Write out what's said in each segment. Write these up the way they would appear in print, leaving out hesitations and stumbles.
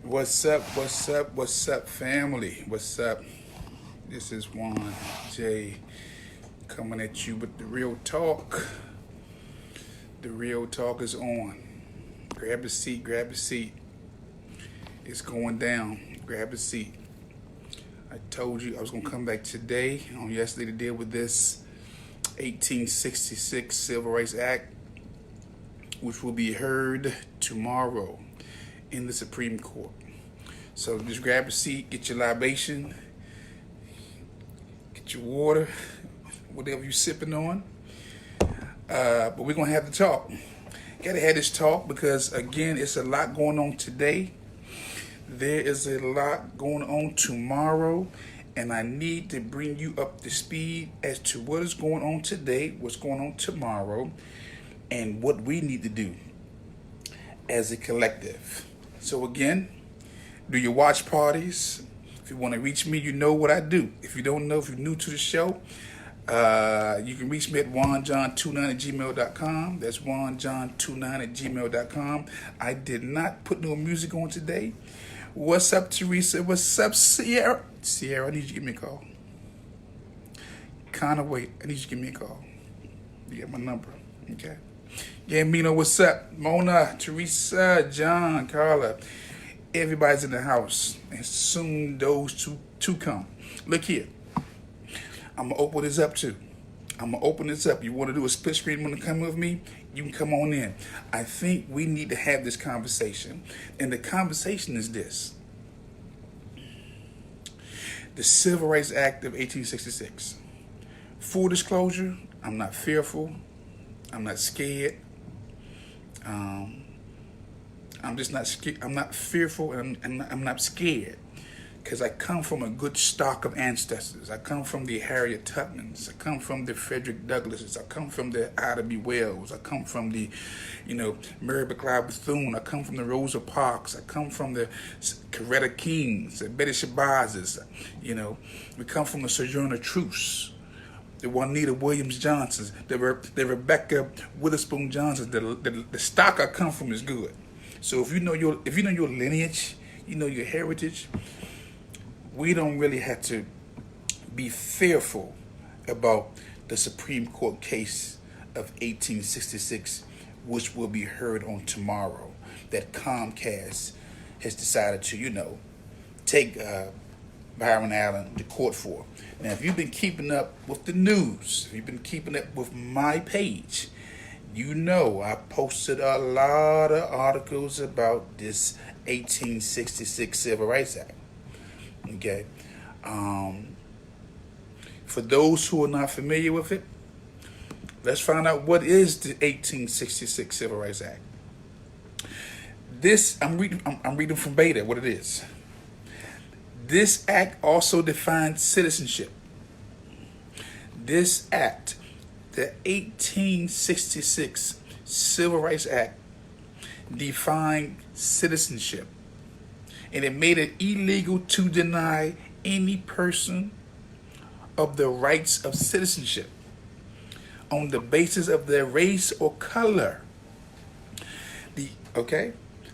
What's up? What's up? What's up, family? What's up? This is Juan J coming at you with the real talk. The real talk is on. Grab a seat, grab a seat. It's going down. Grab a seat. I told you I was going to come back today, on yesterday, to deal with this 1866 Civil Rights Act, which will be heard tomorrow in the Supreme Court. So just grab a seat, get your libation, get your water, whatever you're sipping on. But we're going to have to talk. Got to have this talk because, again, it's a lot going on today. There is a lot going on tomorrow, and I need to bring you up to speed as to what is going on today, what's going on tomorrow, and what we need to do as a collective. So again, do your watch parties. If you want to reach me, you know what I do. If you don't know, if you're new to the show, you can reach me at juanjohn29@gmail.com. That's juanjohn29@gmail.com. I did not put no music on today. What's up, Teresa? What's up, Sierra? Sierra, I need you to give me a call. Wait, I need you to give me a call. You get my number, okay? Gambino, what's up? Mona, Teresa, John, Carla. Everybody's in the house, and soon those two come. Look here. I'm going to open this up too. I'm going to open this up. You want to do a split screen, want to come with me? You can come on in. I think we need to have this conversation. And the conversation is this. The Civil Rights Act of 1866. Full disclosure, I'm not fearful. I'm not scared. I'm just not scared. I'm not fearful, and I'm not scared. Because I come from a good stock of ancestors. I come from the Harriet Tubmans. I come from the Frederick Douglasses. I come from the Ida B. Wells. I come from the, Mary McLeod Bethune. I come from the Rosa Parks. I come from the Coretta Kings, the Betty Shabazes. We come from the Sojourner Truths, the Juanita Williams Johnsons, the Rebecca Witherspoon Johnsons. The stock I come from is good. So if you know your lineage, you know your heritage, we don't really have to be fearful about the Supreme Court case of 1866, which will be heard on tomorrow, that Comcast has decided to, take Byron Allen to court for. Now, if you've been keeping up with the news, if you've been keeping up with my page, I posted a lot of articles about this 1866 Civil Rights Act. Okay. For those who are not familiar with it, let's find out what is the 1866 Civil Rights Act. This I'm reading from Beta what it is. This act also defines citizenship. This act, the 1866 Civil Rights Act, defined citizenship. And it made it illegal to deny any person of the rights of citizenship on the basis of their race or color.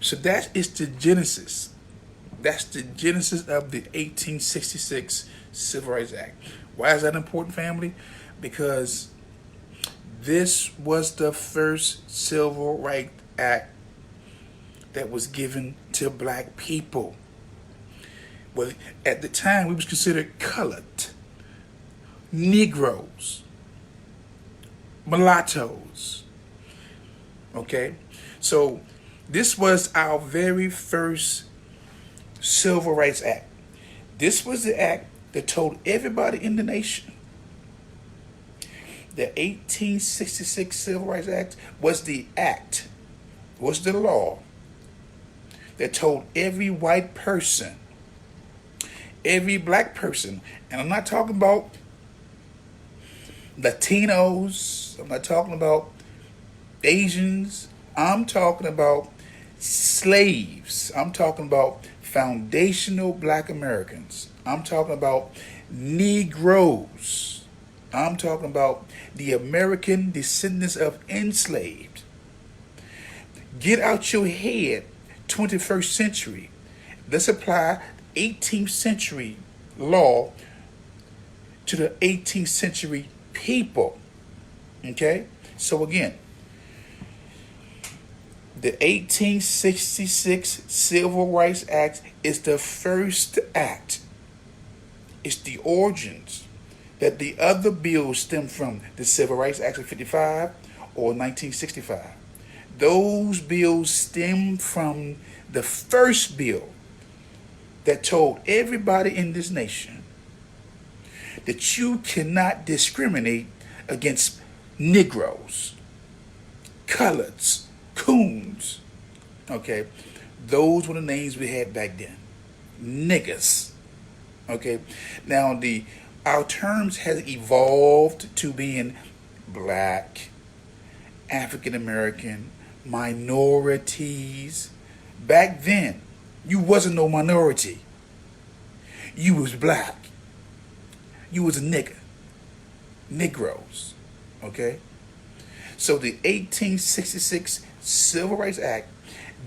So that is the genesis. That's the genesis of the 1866 Civil Rights Act. Why is that important, family? Because this was the first Civil Rights Act that was given to black people. Well, at the time, we was considered colored, Negroes, mulattoes. Okay? So this was our very first Civil Rights Act. This was the act that told everybody in the nation. The 1866 Civil Rights Act was the act, was the law that told every white person, every black person, and I'm not talking about Latinos, I'm not talking about Asians, I'm talking about slaves, I'm talking about foundational black Americans, I'm talking about Negroes, I'm talking about the American descendants of enslaved. Get out your head 21st century. Let's apply 18th century law to the 18th century people. Okay? So again, the 1866 Civil Rights Act is the first act. It's the origins that the other bills stem from, the Civil Rights Act of 55 or 1965. Those bills stem from the first bill that told everybody in this nation that you cannot discriminate against Negroes, coloreds, coons. Okay, those were the names we had back then. Niggas. Okay, now our terms has evolved to being black, African American, minorities. Back then, you wasn't no minority. You was black. You was a nigga. Negroes. Okay? So the 1866 Civil Rights Act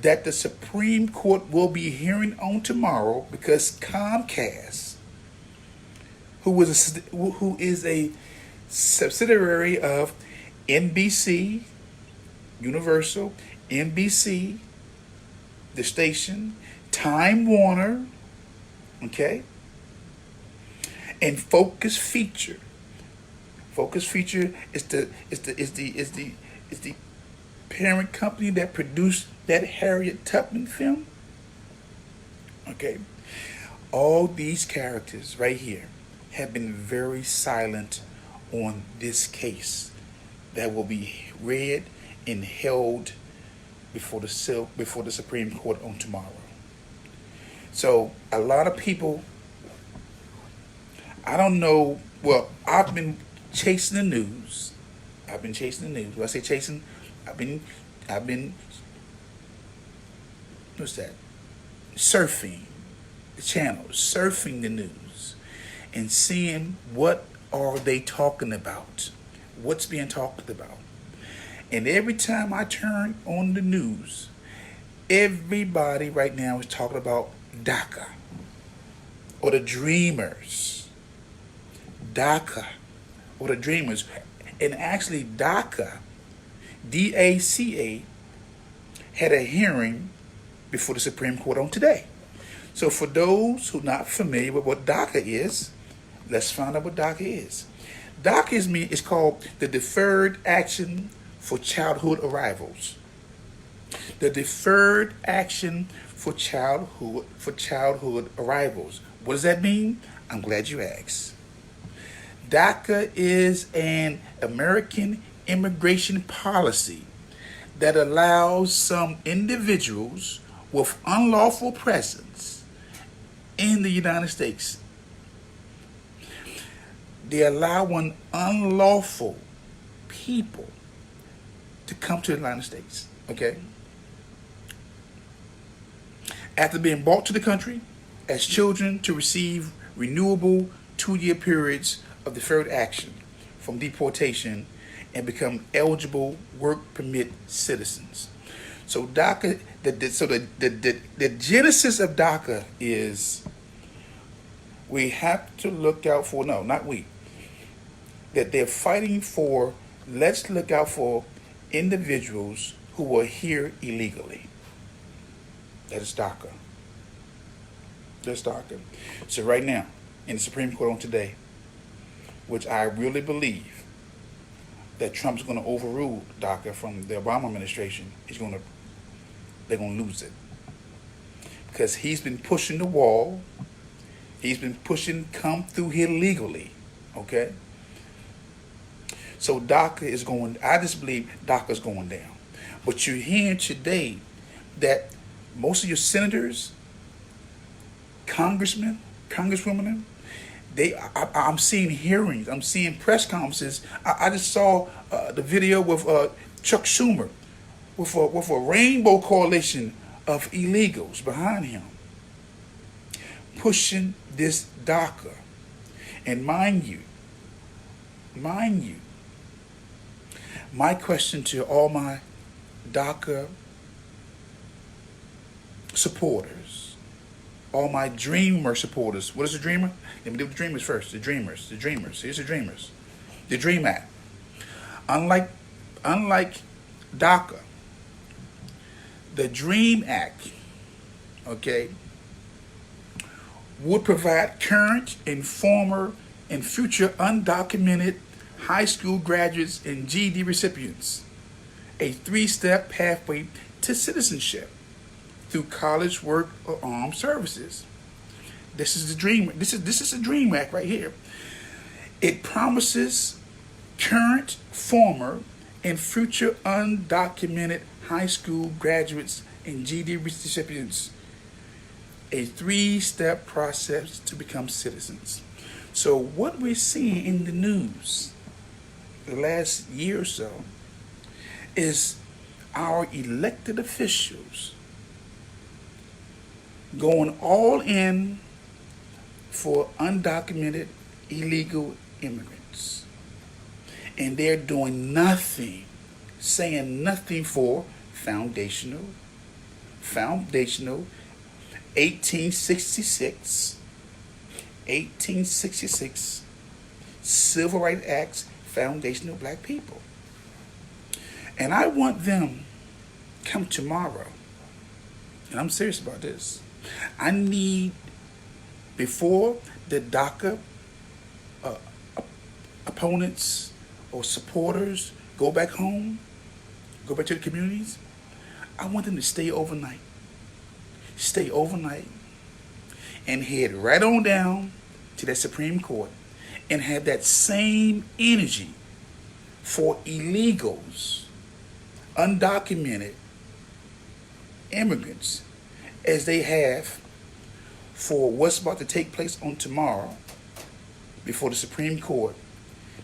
that the Supreme Court will be hearing on tomorrow, because Comcast, who is a subsidiary of NBC, Universal, NBC, the station, Time Warner, okay, and Focus Feature. Focus Feature is the parent company that produced that Harriet Tubman film. Okay, all these characters right here have been very silent on this case that will be read and held before the Supreme Court on tomorrow. So a lot of people, I don't know. Well, I've been chasing the news. When I say chasing, I've been what's that? Surfing the channels, surfing the news, and seeing what are they talking about, what's being talked about. And every time I turn on the news, everybody right now is talking about DACA or the Dreamers. DACA or the Dreamers. And actually DACA, DACA, had a hearing before the Supreme Court on today. So for those who are not familiar with what DACA is, let's find out what DACA is. DACA is called the Deferred Action for Childhood Arrivals. The Deferred Action for Childhood Arrivals. What does that mean? I'm glad you asked. DACA is an American immigration policy that allows some individuals with unlawful presence in the United States. They allow unlawful people to come to the United States, okay? After being brought to the country as children to receive renewable 2-year periods of deferred action from deportation and become eligible work permit citizens. So DACA, the genesis of DACA is we have to look out for, no, not we, that they're fighting for, let's look out for individuals who are here illegally. That is DACA. That's DACA. So right now, in the Supreme Court on today, which I really believe that Trump's going to overrule DACA from the Obama administration, they're going to lose it. Because he's been pushing the wall. He's been pushing come through here legally. Okay? So DACA is going, I just believe DACA is going down. But you're hearing today that most of your senators, congressmen, congresswomen, I'm seeing hearings, I'm seeing press conferences. I just saw the video with Chuck Schumer with a rainbow coalition of illegals behind him pushing this DACA. And mind you, my question to all my DACA supporters, all my dreamer supporters. What is a dreamer? Let me do the dreamers first. The dreamers. The dreamers. Here's the dreamers. The Dream Act. Unlike DACA, the Dream Act, okay, would provide current and former and future undocumented high school graduates and GED recipients a 3-step pathway to citizenship through college, work, or armed services. This is the dream. This is the Dream Act right here. It promises current, former, and future undocumented high school graduates and GED recipients a 3-step process to become citizens. So what we're seeing in the news the last year or so is our elected officials going all in for undocumented illegal immigrants. And they're doing nothing, saying nothing for foundational 1866 Civil Rights Acts foundational black people. And I want them come tomorrow, and I'm serious about this. I need, before the DACA opponents or supporters go back home, go back to the communities, I want them to stay overnight. Stay overnight and head right on down to that Supreme Court and have that same energy for illegals, undocumented immigrants as they have for what's about to take place on tomorrow before the Supreme Court,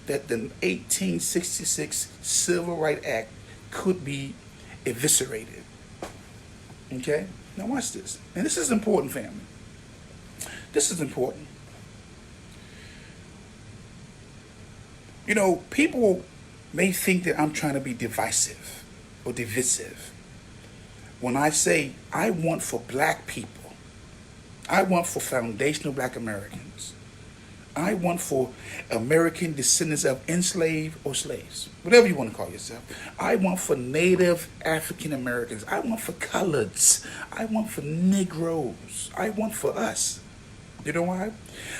that the 1866 Civil Rights Act could be eviscerated. Okay? Now watch this. And this is important, family. This is important. You know, people may think that I'm trying to be divisive or divisive when I say I want for black people, I want for foundational black Americans, I want for American descendants of enslaved or slaves, whatever you want to call yourself. I want for Native African Americans. I want for coloreds. I want for Negroes. I want for us. You know why?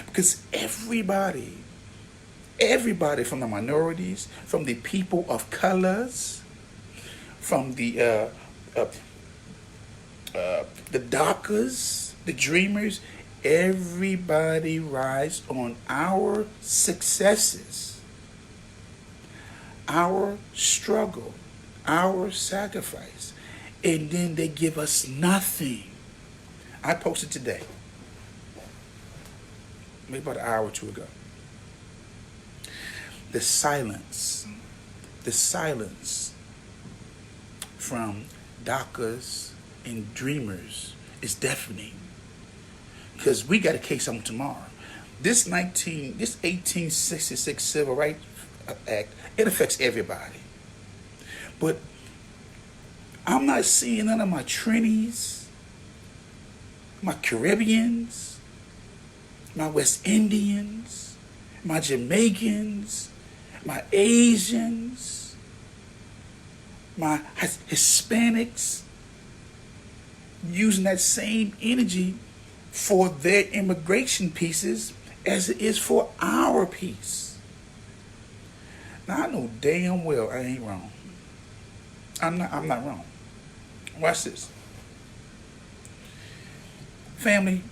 Because everybody from the minorities, from the people of colors, from the DACAs, the dreamers, everybody rides on our successes, our struggle, our sacrifice, and then they give us nothing. I posted today, maybe about an hour or two ago, the silence from DACAs and dreamers is deafening. Because we got a case on tomorrow. This 1866 Civil Rights Act, it affects everybody. But I'm not seeing none of my Trinis, my Caribbeans, my West Indians, my Jamaicans, my Asians, my Hispanics using that same energy for their immigration pieces as it is for our piece. Now I know damn well I ain't wrong. I'm not wrong. Watch this. Family,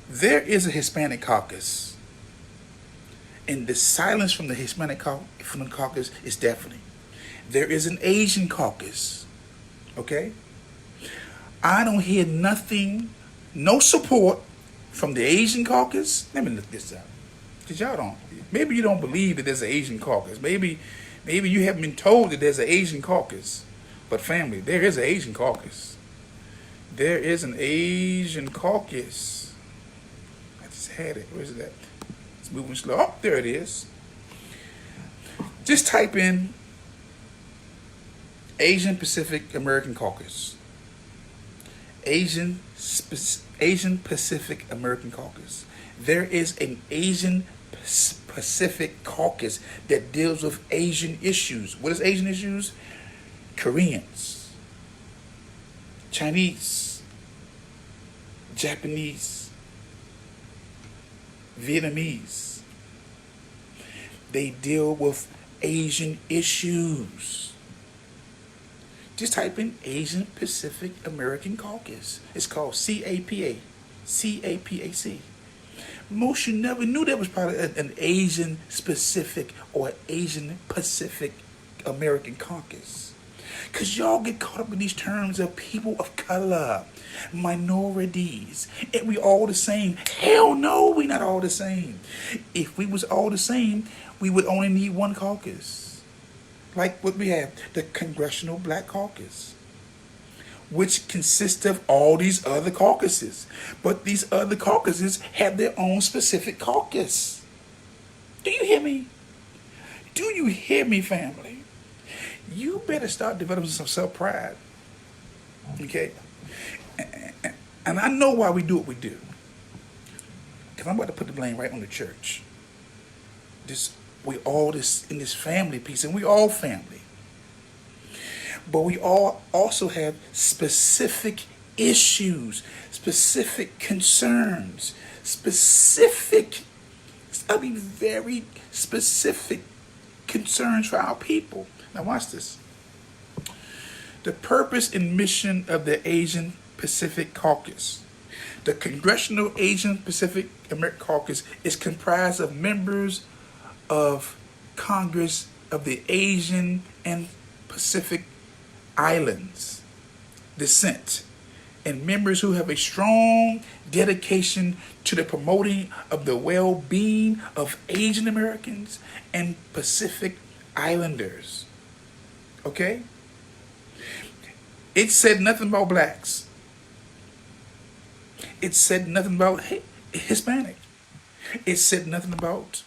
there is a Hispanic caucus. And the silence from the Hispanic caucus is deafening. There is an Asian caucus. Okay? I don't hear nothing, no support from the Asian caucus. Let me look this up. Because y'all don't, maybe you don't believe that there's an Asian caucus. Maybe you haven't been told that there's an Asian caucus. But family, there is an Asian caucus. There is an Asian caucus. I just had it. Where's it at? It's moving slow. Oh, there it is. Just type in Asian Pacific American Caucus. Asian Pacific American Caucus. There is an Asian Pacific Caucus that deals with Asian issues. What is Asian issues? Koreans, Chinese, Japanese, Vietnamese. They deal with Asian issues. Just type in Asian Pacific American Caucus. It's called CAPA. CAPAC. Most you never knew that was probably an Asian specific or Asian Pacific American Caucus. Because y'all get caught up in these terms of people of color, minorities, and we all the same. Hell no, we not all the same. If we was all the same, we would only need one caucus. Like what we have, the Congressional Black Caucus, which consists of all these other caucuses. But these other caucuses have their own specific caucus. Do you hear me? Do you hear me, family? You better start developing some self-pride. Okay? And I know why we do what we do. Because I'm about to put the blame right on the church. We all this in this family piece, and we all family. But we all also have specific issues, specific concerns, very specific concerns for our people. Now watch this. The purpose and mission of the Asian Pacific Caucus. The Congressional Asian Pacific American Caucus is comprised of members of Congress of the Asian and Pacific Islands descent, and members who have a strong dedication to the promoting of the well-being of Asian Americans and Pacific Islanders. Okay? It said nothing about blacks. It said nothing about Hispanic. It said nothing about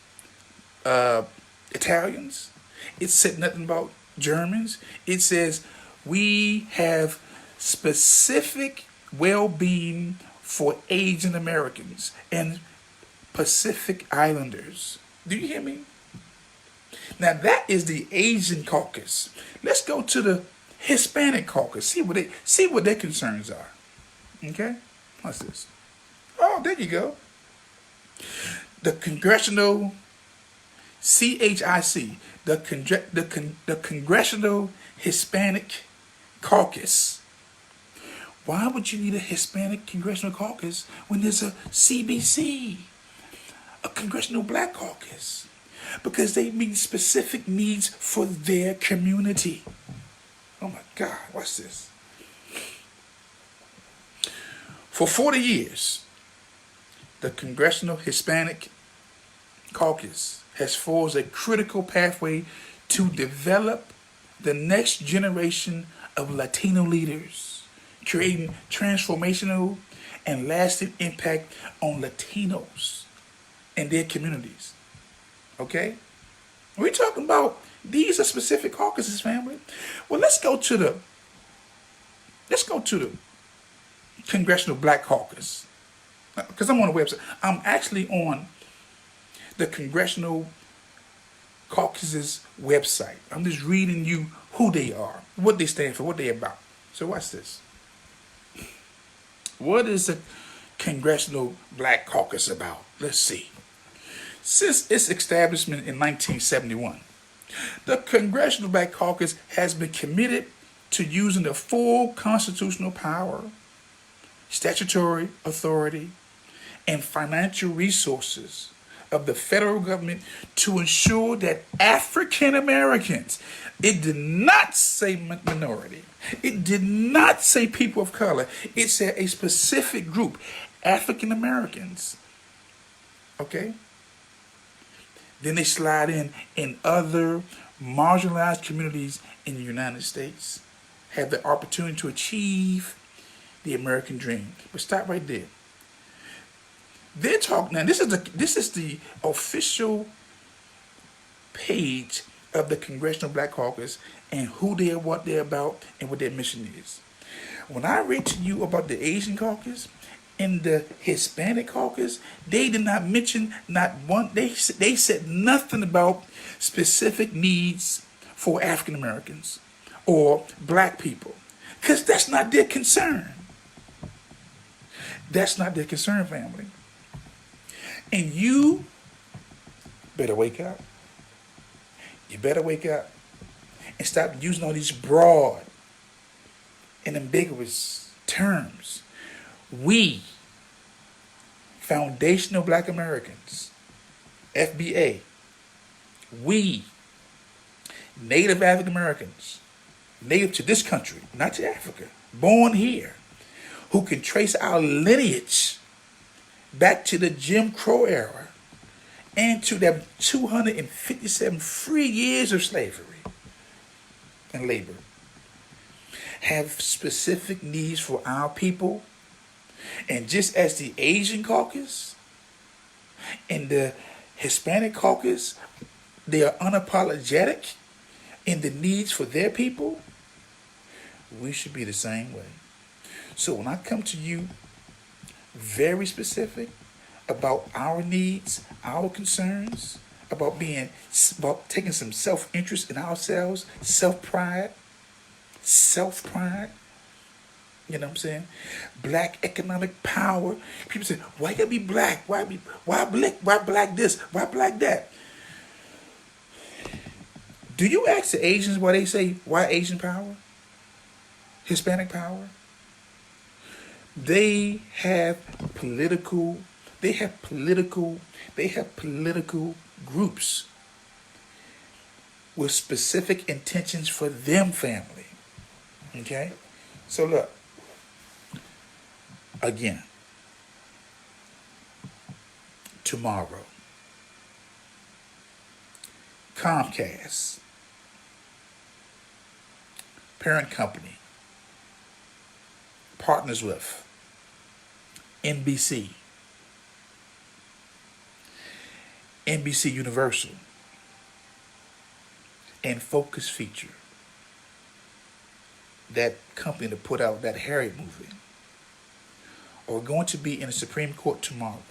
Italians. It said nothing about Germans. It says we have specific well-being for Asian Americans and Pacific Islanders. Do you hear me? Now that is the Asian caucus. Let's go to the Hispanic caucus. See what their concerns are. Okay? What's this? Oh, there you go. The Congressional CHIC, the Congressional Hispanic Caucus. Why would you need a Hispanic Congressional Caucus when there's a CBC, a Congressional Black Caucus? Because they meet specific needs for their community. Oh my God, what's this? For 40 years, the Congressional Hispanic Caucus has forged a critical pathway to develop the next generation of Latino leaders, creating transformational and lasting impact on Latinos and their communities. Okay? We're talking about these are specific caucuses, family. Well, let's go to the Congressional Black Caucus. Because I'm on the website. I'm actually on the Congressional Caucus's website. I'm just reading you who they are, what they stand for, what they're about. So watch this. What is the Congressional Black Caucus about? Let's see. Since its establishment in 1971, the Congressional Black Caucus has been committed to using the full constitutional power, statutory authority, and financial resources of the federal government to ensure that African Americans, it did not say minority, it did not say people of color, it said a specific group, African Americans. Okay? Then they slide in other marginalized communities in the United States have the opportunity to achieve the American dream. But stop right there. They're talking now. This is the official page of the Congressional Black Caucus and who they are, what they're about, and what their mission is. When I read to you about the Asian caucus and the Hispanic caucus, they did not mention not one. They said nothing about specific needs for African Americans or black people, because that's not their concern. That's not their concern, family. And you better wake up. You better wake up and stop using all these broad and ambiguous terms. We, foundational black Americans, FBA, we, native African Americans, native to this country, not to Africa, born here, who can trace our lineage back to the Jim Crow era and to the 257 free years of slavery and labor, have specific needs for our people. And just as the Asian caucus and the Hispanic caucus, they are unapologetic in the needs for their people, we should be the same way. So when I come to you very specific about our needs, our concerns, about taking some self-interest in ourselves, self-pride, you know what I'm saying? Black economic power. People say, why you gotta be black? Why black this? Why black that? Do you ask the Asians why they say, why Asian power? Hispanic power? They have political groups with specific intentions for them family. Okay? So look, again, tomorrow, Comcast, parent company, partners with NBC, NBC Universal, and Focus Feature, that company that put out that Harriet movie, are going to be in the Supreme Court tomorrow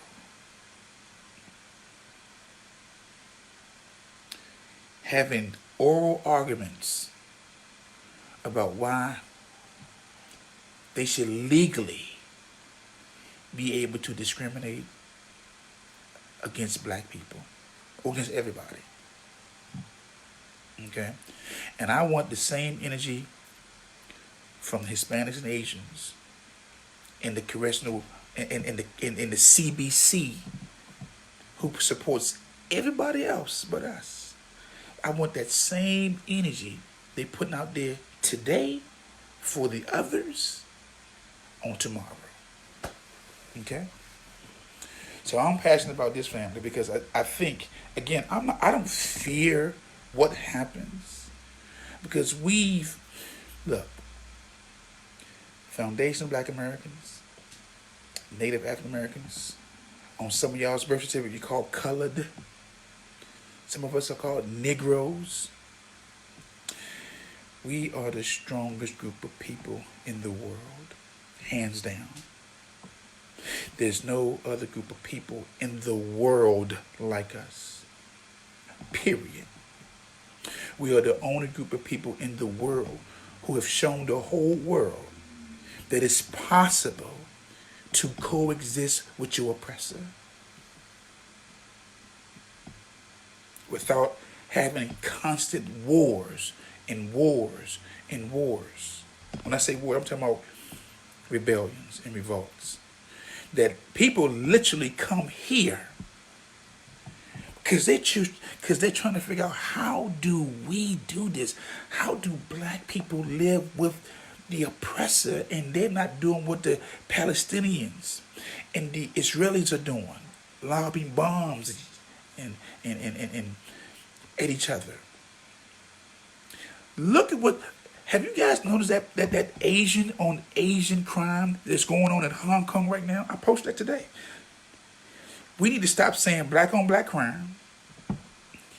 having oral arguments about why they should legally be able to discriminate against black people or against everybody. Okay? And I want the same energy from Hispanics and Asians in the congressional in the CBC, who supports everybody else but us. I want that same energy they putting out there today for the others on tomorrow. Okay? So I'm passionate about this family because I think, again, I don't fear what happens, because look, foundational black Americans, native African Americans, on some of y'all's birth certificate you call colored. Some of us are called Negroes. We are the strongest group of people in the world, hands down. There's no other group of people in the world like us, period. We are the only group of people in the world who have shown the whole world that it's possible to coexist with your oppressor without having constant wars and wars and wars. When I say war, I'm talking about rebellions and revolts. That people literally come here because they're trying to figure out, how do we do this? How do black people live with the oppressor and they're not doing what the Palestinians and the Israelis are doing, lobbing bombs and at each other. Look at what, have you guys noticed that Asian on Asian crime that's going on in Hong Kong right now? I posted that today. We need to stop saying black on black crime.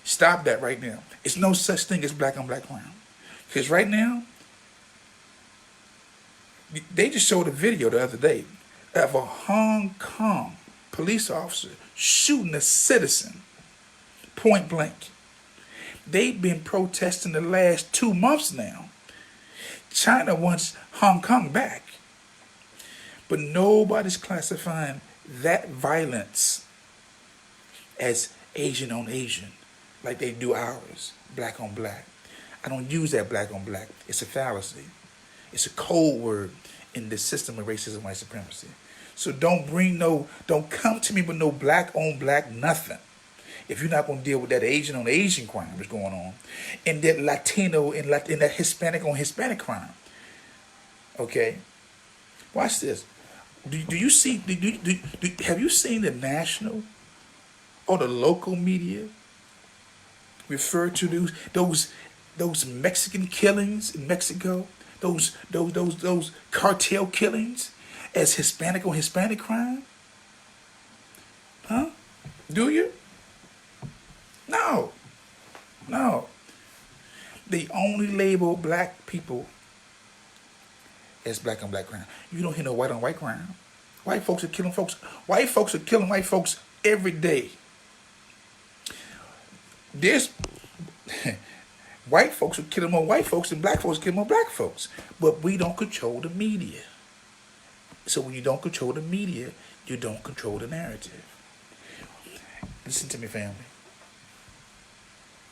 Stop that right now. It's no such thing as black on black crime. Because right now, They just showed a video the other day of a Hong Kong police officer shooting a citizen point blank. They've been protesting the last 2 months now. China wants Hong Kong back. But nobody's classifying that violence as Asian on Asian, like they do ours, black on black. I don't use that black on black. It's a fallacy. It's a code word in the system of racism and white supremacy. So don't come to me with no black on black nothing. If you're not going to deal with that Asian on Asian crime that's going on, and that Latino and that Hispanic on Hispanic crime. Okay? Watch this. Do you see, have you seen the national or the local media refer to those Mexican killings in Mexico, those cartel killings as Hispanic on Hispanic crime? Huh? Do you? No. They only label black people as black on black crime. You don't hear no white on white crime. White folks are killing folks. White folks are killing white folks every day. There's white folks are killing more white folks and black folks are killing more black folks. But we don't control the media. So when you don't control the media, you don't control the narrative. Listen to me, family.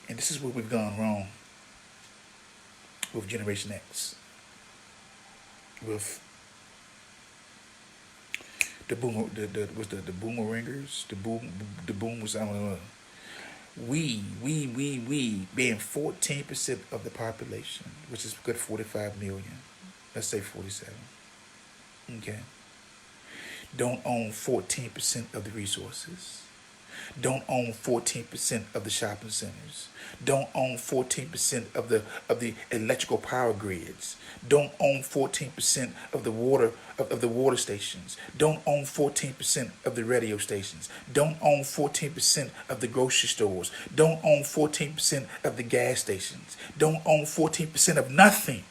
And this is where we've gone wrong with Generation X. With the boomeringers, the boomers, I don't know. We being 14% of the population, which is a good 45 million. Let's say 47. Okay. Don't own 14% of the resources. Don't own 14% of the shopping centers. Don't own 14% of the electrical power grids. Don't own 14% of the water stations. Don't own 14% of the radio stations. Don't own 14% of the grocery stores. Don't own 14% of the gas stations. Don't own 14% of nothing.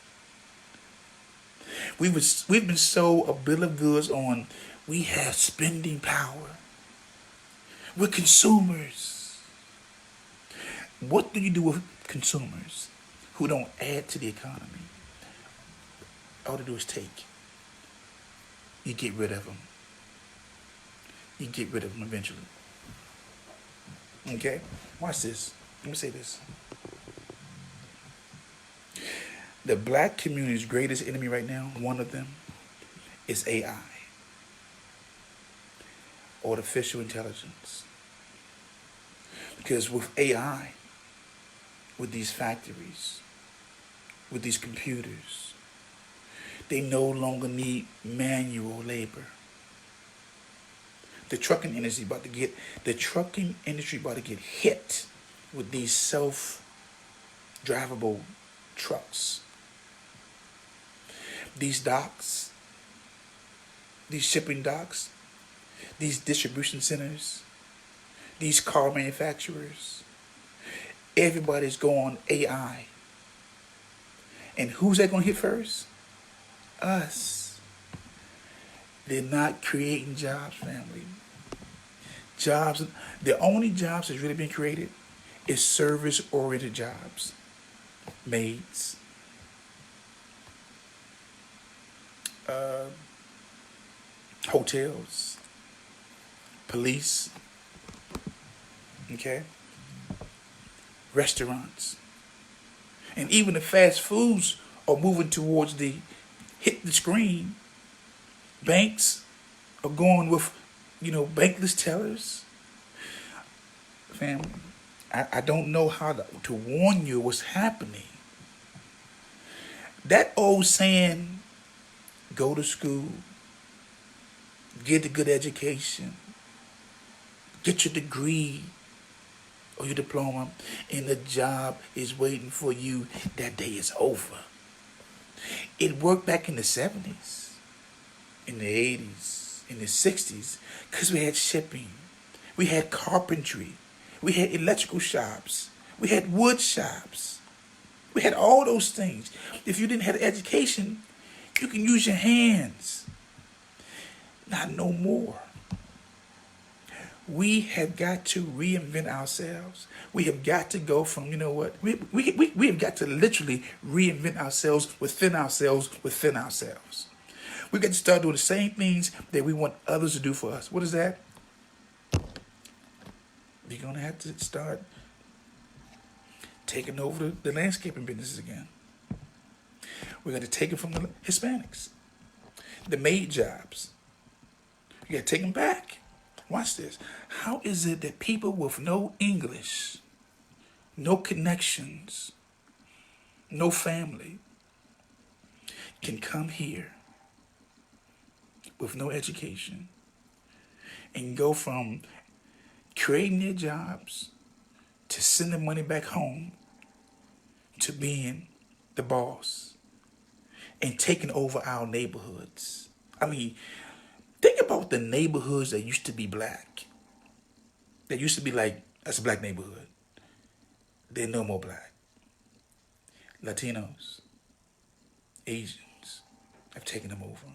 We've been sold a bill of goods on we have spending power. We're consumers. What do you do with consumers who don't add to the economy? All they do is take. You get rid of them. You get rid of them eventually. Okay? Watch this. Let me say this. The black community's greatest enemy right now, one of them, is AI. Artificial intelligence. Because with AI, with these factories, with these computers, they no longer need manual labor. The trucking industry about to get hit with these self-drivable trucks. These docks, these shipping docks, these distribution centers, these car manufacturers, everybody's going AI. And who's that going to hit first? Us. They're not creating jobs, family. Jobs, the only jobs that's really been created is service-oriented jobs. Maids, hotels, police, okay, restaurants, and even the fast foods are moving towards the hit the screen. Banks are going with, bankless tellers. Family, I don't know how to warn you what's happening. That old saying, go to school, get a good education, get your degree or your diploma, and the job is waiting for you, that day is over. It worked back in the 70s, in the 80s, in the 60s, because we had shipping, we had carpentry, we had electrical shops, we had wood shops, we had all those things. If you didn't have education, You can use your hands. Not no more. We have got to reinvent ourselves. We have got to go from, you know what? We have got to literally reinvent ourselves within ourselves within ourselves. We've got to start doing the same things that we want others to do for us. What is that? You're going to have to start taking over the landscaping businesses again. We're going to take it from the Hispanics, the maid jobs. You got to take them back. Watch this. How is it that people with no English, no connections, no family can come here with no education and go from creating their jobs to sending money back home to being the boss and taking over our neighborhoods? I mean, think about the neighborhoods that used to be black. That used to be like, that's a black neighborhood. They're no more black. Latinos, Asians have taken them over.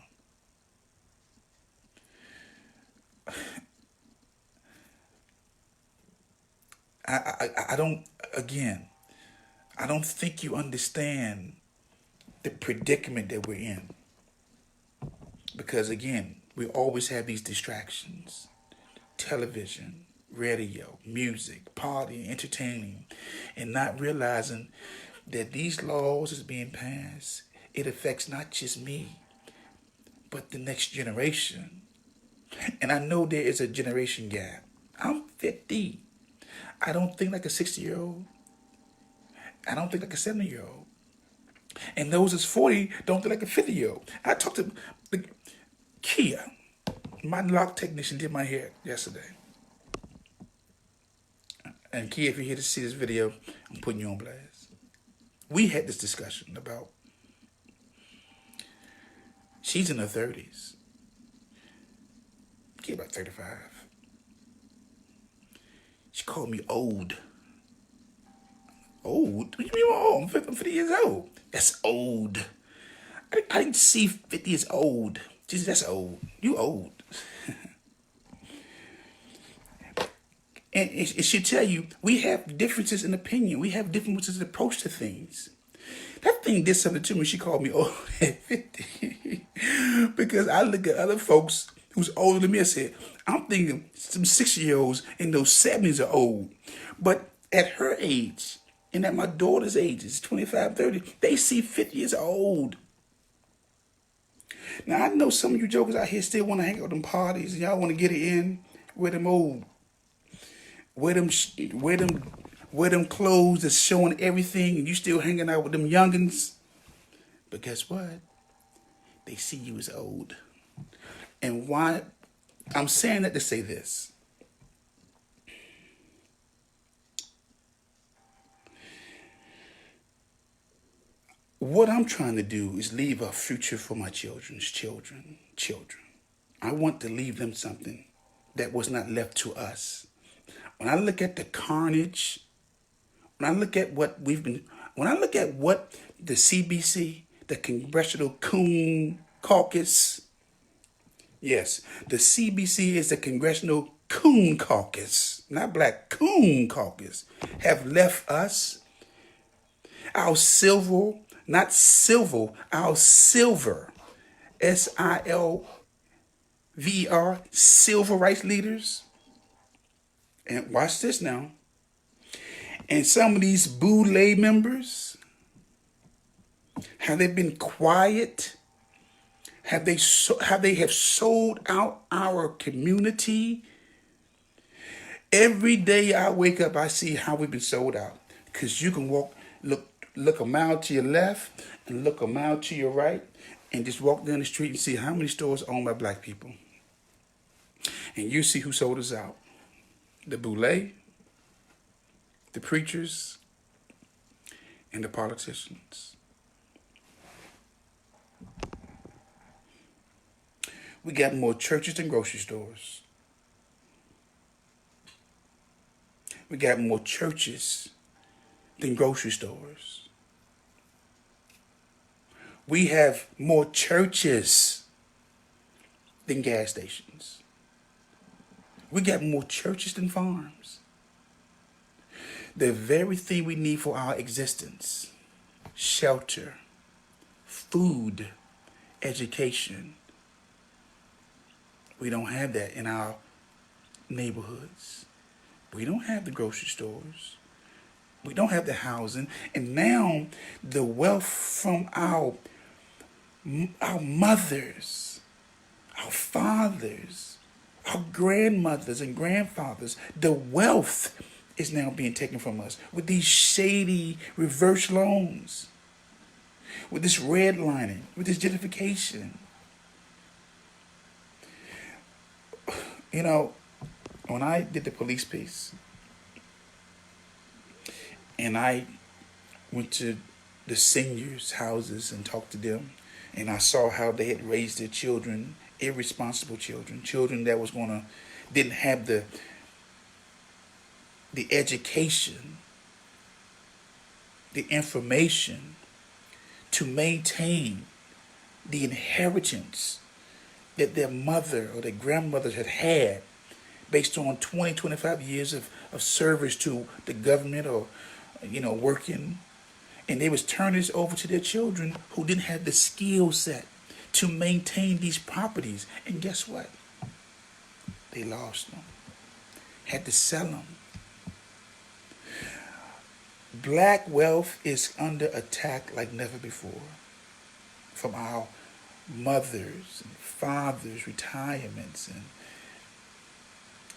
I don't, again, I don't think you understand the predicament that we're in. Because again, we always have these distractions. Television, radio, music, partying, entertaining, and not realizing that these laws is being passed. It affects not just me, but the next generation. And I know there is a generation gap. I'm 50. I don't think like a 60-year-old. I don't think like a 70-year-old. And those that's 40 don't think like a 50-year-old. I talked to Kia, my lock technician, did my hair yesterday. And Kia, if you're here to see this video, I'm putting you on blast. We had this discussion about, she's in her 30s. Kia about 35. She called me old. Old? What do you mean old? I'm 50 years old. That's old. I didn't see 50 as old. Jesus, that's old. You old. And it should tell you, we have differences in opinion. We have differences in approach to things. That thing did something to me. She called me old at 50. Because I look at other folks who's older than me. I said, I'm thinking some 60-year-olds in those 70s are old. But at her age, and at my daughter's age, it's 25, 30, they see 50 as old. Now, I know some of you jokers out here still want to hang out at them parties, and y'all want to get it in with them old, wear them clothes that's showing everything, and you still hanging out with them youngins. But guess what? They see you as old. And why? I'm saying that to say this. What I'm trying to do is leave a future for my children's children. I want to leave them something that was not left to us. When I look at the carnage, when I look at what the CBC, the Congressional Coon Caucus, yes, the CBC is the Congressional Coon Caucus, not Black Coon Caucus, have left us, our silver, not silver, our silver, SILVER, civil rights leaders. And watch this now. And some of these boule members, have they been quiet? Have they sold out our community? Every day I wake up, I see how we've been sold out. Because you can look a mile to your left and look a mile to your right and just walk down the street and see how many stores owned by black people. And you see who sold us out. The boule, the preachers, and the politicians. We got more churches than grocery stores. We got more churches than grocery stores. We have more churches than gas stations. We got more churches than farms. The very thing we need for our existence, shelter, food, education, we don't have that in our neighborhoods. We don't have the grocery stores. We don't have the housing. And now the wealth from our mothers, our fathers, our grandmothers and grandfathers, the wealth is now being taken from us with these shady reverse loans, with this redlining, with this gentrification. You know, when I did the police piece and I went to the seniors' houses and talked to them, and I saw how they had raised their children, irresponsible children, children that didn't have the education, the information to maintain the inheritance that their mother or their grandmothers had based on 20, 25 years of service to the government or, working. And they was turning this over to their children who didn't have the skill set to maintain these properties. And guess what? They lost them. Had to sell them. Black wealth is under attack like never before from our mothers and fathers' retirements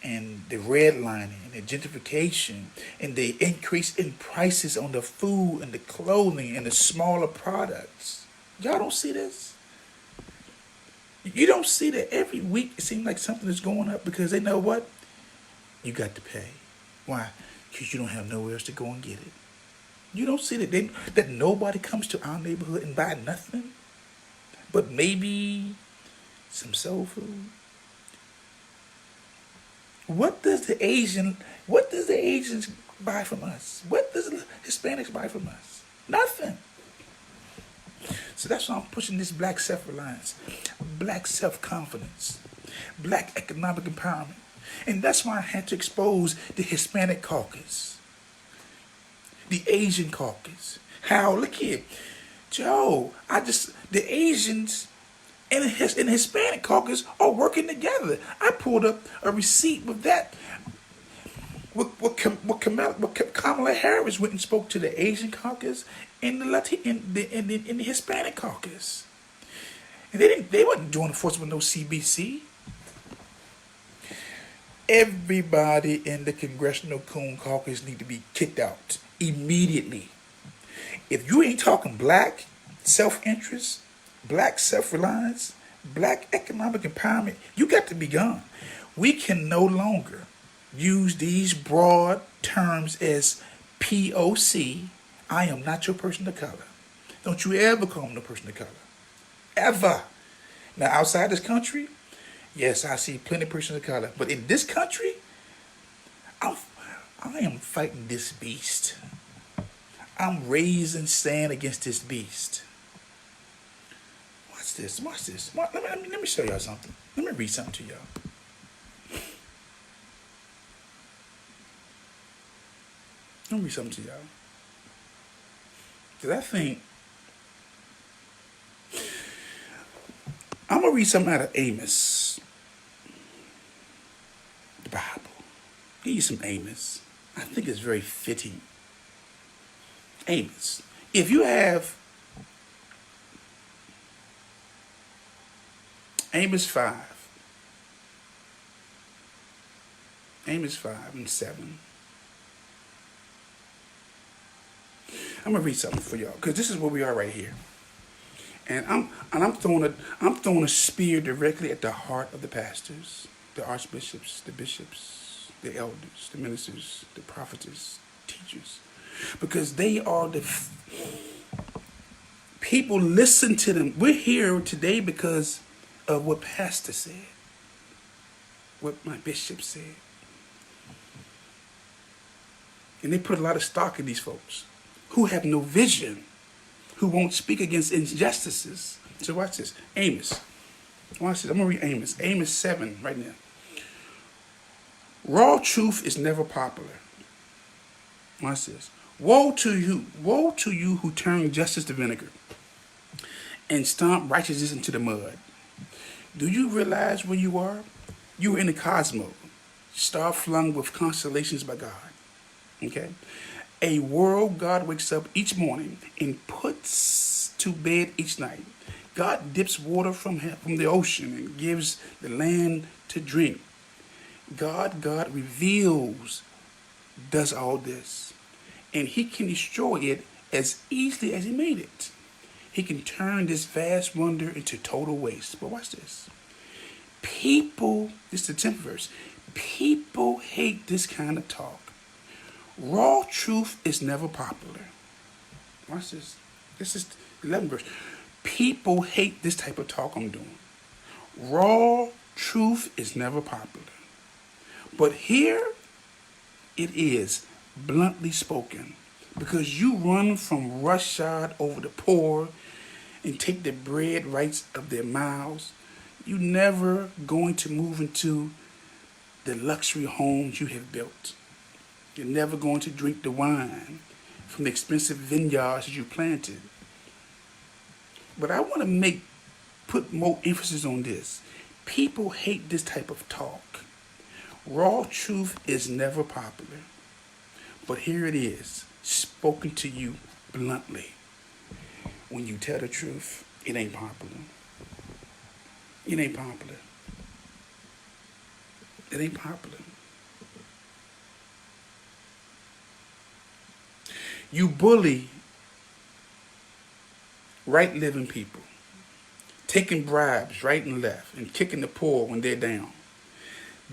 and the redlining and the gentrification and the increase in prices on the food and the clothing and the smaller products. Y'all don't see this? You don't see that every week it seems like something is going up because they know what? You got to pay. Why? Because you don't have nowhere else to go and get it. You don't see that nobody comes to our neighborhood and buy nothing but maybe some soul food. What does the Asians buy from us? What does the Hispanics buy from us? Nothing. So that's why I'm pushing this black self-reliance, black self-confidence, black economic empowerment. And that's why I had to expose the Hispanic caucus, the Asian caucus. How, look here, Joe, the Asians and the Hispanic caucus are working together. I pulled up a receipt with that. What Kamala Harris went and spoke to the Asian caucus and the Hispanic caucus. And they wasn't doing enforcement with no CBC. Everybody in the Congressional Coon Caucus need to be kicked out immediately. If you ain't talking black self-interest, black self-reliance, black economic empowerment, you got to be gone. We can no longer use these broad terms as POC. I am not your person of color. Don't you ever call me no person of color. Ever. Now, outside this country, yes, I see plenty of persons of color. But in this country, I am fighting this beast. I'm raising stand against this beast. Watch this. Let me show y'all something. Let me read something to y'all. Let me read something to y'all. Because I think I'm going to read something out of Amos, the Bible. Give you some Amos. I think it's very fitting. Amos. If you have Amos 5 and 7. I'm gonna read something for y'all because this is where we are right here, and I'm throwing a spear directly at the heart of the pastors, the archbishops, the bishops, the elders, the ministers, the prophets, teachers, because they are the people. Listen to them. We're here today because of what pastor said, what my bishop said, and they put a lot of stock in these folks who have no vision, who won't speak against injustices. So watch this. Amos. Watch this. I'm going to read Amos. Amos 7 right now. Raw truth is never popular. Watch this. Woe to you who turn justice to vinegar and stomp righteousness into the mud. Do you realize where you are? You are in the cosmos, star flung with constellations by God. Okay? A world God wakes up each morning and puts to bed each night. God dips water from the ocean and gives the land to drink. God reveals, does all this. And he can destroy it as easily as he made it. He can turn this vast wonder into total waste. But watch this. People, this is the 10th verse, people hate this kind of talk. Raw truth is never popular. Watch this. This is 11th verse. People hate this type of talk I'm doing. Raw truth is never popular. But here it is, bluntly spoken, because you run from roughshod over the poor and take the bread rights of their mouths. You never going to move into the luxury homes you have built. You're never going to drink the wine from the expensive vineyards you planted. But I want to put more emphasis on this. People hate this type of talk. Raw truth is never popular. But here it is, spoken to you bluntly. When you tell the truth, it ain't popular. It ain't popular. It ain't popular. You bully right living people, taking bribes right and left, and kicking the poor when they're down.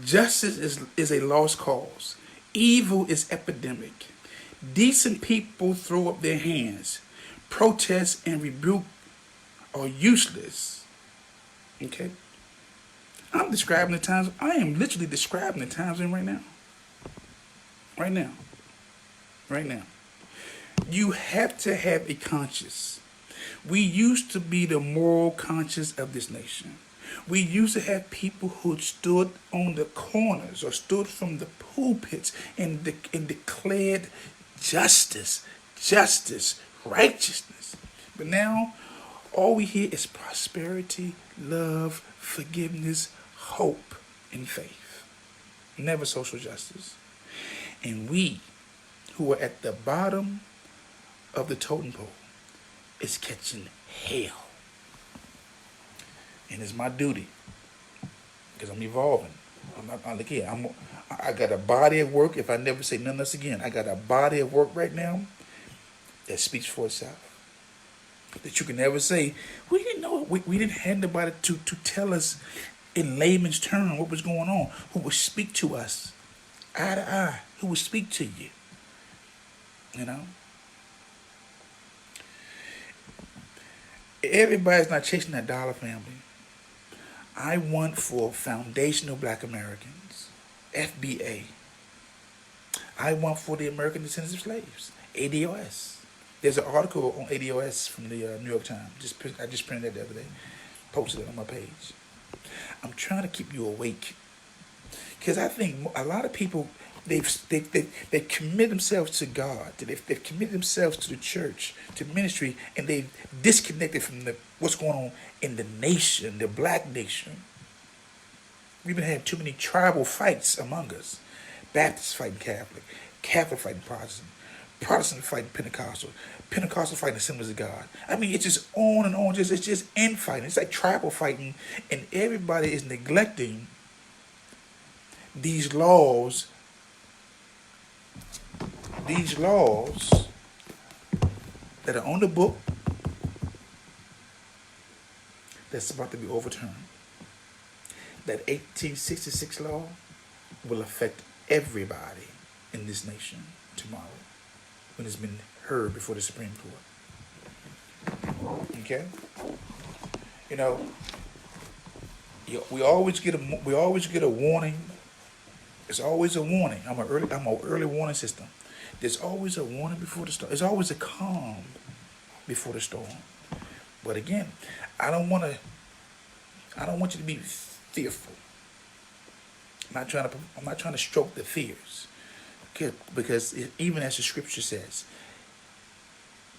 Justice is a lost cause. Evil is epidemic. Decent people throw up their hands. Protest and rebuke are useless. Okay? I'm describing the times. I am literally describing the times in right now. Right now. Right now. You have to have a conscience. We used to be the moral conscience of this nation. We used to have people who stood on the corners or stood from the pulpits and declared justice, righteousness. But now, all we hear is prosperity, love, forgiveness, hope, and faith. Never social justice. And we, who are at the bottom of the totem pole, is catching hell. And it's my duty, because I'm evolving. Look here, I got a body of work. If I never say none else again, I got a body of work right now that speaks for itself. That you can never say, we didn't know it. We didn't have nobody to tell us in layman's terms what was going on, who would speak to us eye to eye, who would speak to you. You know? Everybody's not chasing that dollar, family. I want for foundational Black Americans, FBA. I want for the American Descendants of Slaves, ADOS. There's an article on ADOS from the New York Times. I just printed that the other day, posted it on my page. I'm trying to keep you awake, because I think a lot of people, they commit themselves to God. They've committed themselves to the church, to ministry, and they've disconnected from what's going on in the nation, the Black nation. We've been having too many tribal fights among us. Baptists fighting Catholic, Catholic fighting Protestant, Protestant fighting Pentecostal, Pentecostal fighting Assemblies of God. I mean, it's just on and on. It's just infighting. It's like tribal fighting, and everybody is neglecting these laws. These laws that are on the book that's about to be overturned. That 1866 law will affect everybody in this nation tomorrow when it's been heard before the Supreme Court. Okay? You know, we always get a warning. There's always a warning. I'm an early warning system. There's always a warning before the start. There's always a calm before the storm. But again, I don't want to. I don't want you to be fearful. I'm not trying to stroke the fears, because even as the scripture says,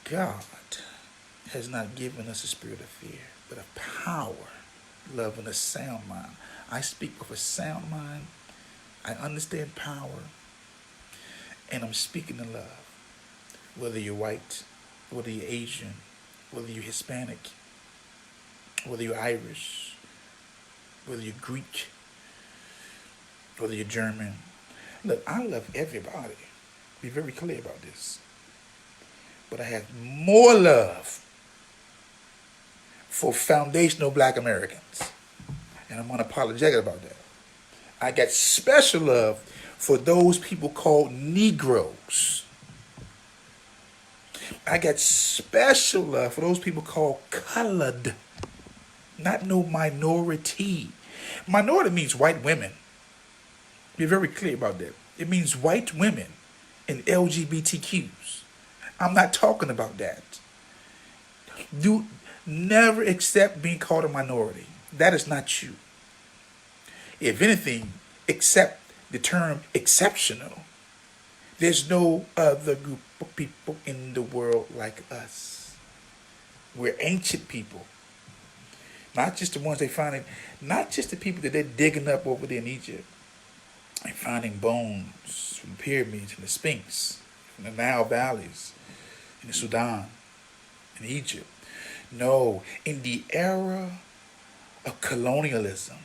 God has not given us a spirit of fear, but of power, love, and a sound mind. I speak with a sound mind. I understand power, and I'm speaking in love. Whether you're white, whether you're Asian, whether you're Hispanic, whether you're Irish, whether you're Greek, whether you're German. Look, I love everybody. Be very clear about this. But I have more love for foundational black Americans. And I'm unapologetic about that. I got special love for those people called Negroes. I got special love for those people called colored. Not no minority. Minority means white women. Be very clear about that. It means white women and LGBTQs. I'm not talking about that. Do never accept being called a minority. That is not you. If anything, accept the term exceptional. There's no other group of people in the world like us. We're ancient people. Not just the ones they find, not just the people that they're digging up over there in Egypt and finding bones from the pyramids and the Sphinx, from the Nile valleys, in the Sudan, in Egypt. No, in the era of colonialism,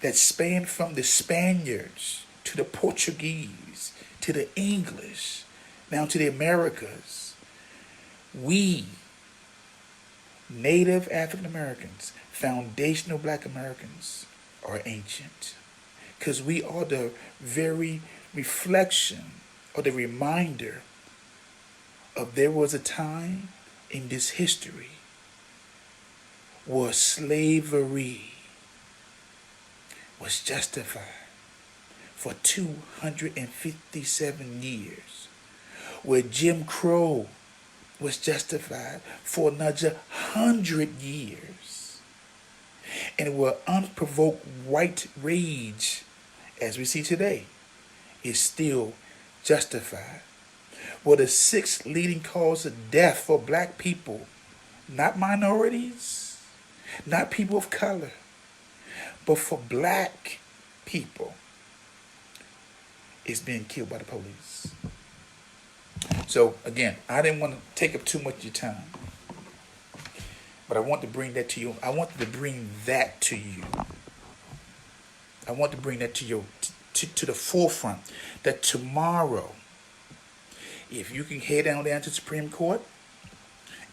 that spanned from the Spaniards to the Portuguese to the English, down to the Americas, we, Native African Americans, foundational black Americans, are ancient. Because we are the very reflection or the reminder of there was a time in this history where slavery was justified for 257 years, where Jim Crow was justified for another 100 years, and where unprovoked white rage, as we see today, is still justified. Where the 6th leading cause of death for black people, not minorities, not people of color, but for black people, is being killed by the police. So again, I didn't want to take up too much of your time, but I want to bring that to you. I wanted to bring that to you. I want to bring that to you, to the forefront, that tomorrow, if you can head down there to the Supreme Court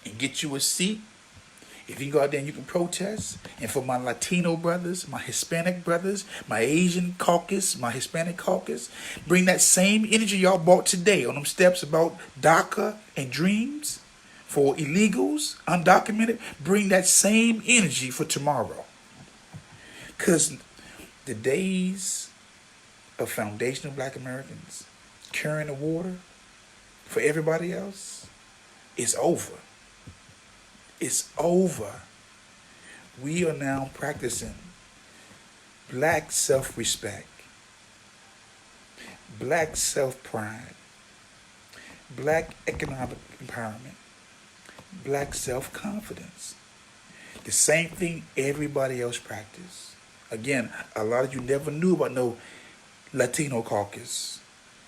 and get you a seat, if you can go out there and you can protest, and for my Latino brothers, my Hispanic brothers, my Asian caucus, my Hispanic caucus, bring that same energy y'all brought today on them steps about DACA and dreams for illegals, undocumented. Bring that same energy for tomorrow. Because the days of foundational black Americans carrying the water for everybody else is over. It's over. We are now practicing black self-respect, black self-pride, black economic empowerment, black self-confidence. The same thing everybody else practice. Again, a lot of you never knew about no Latino caucus.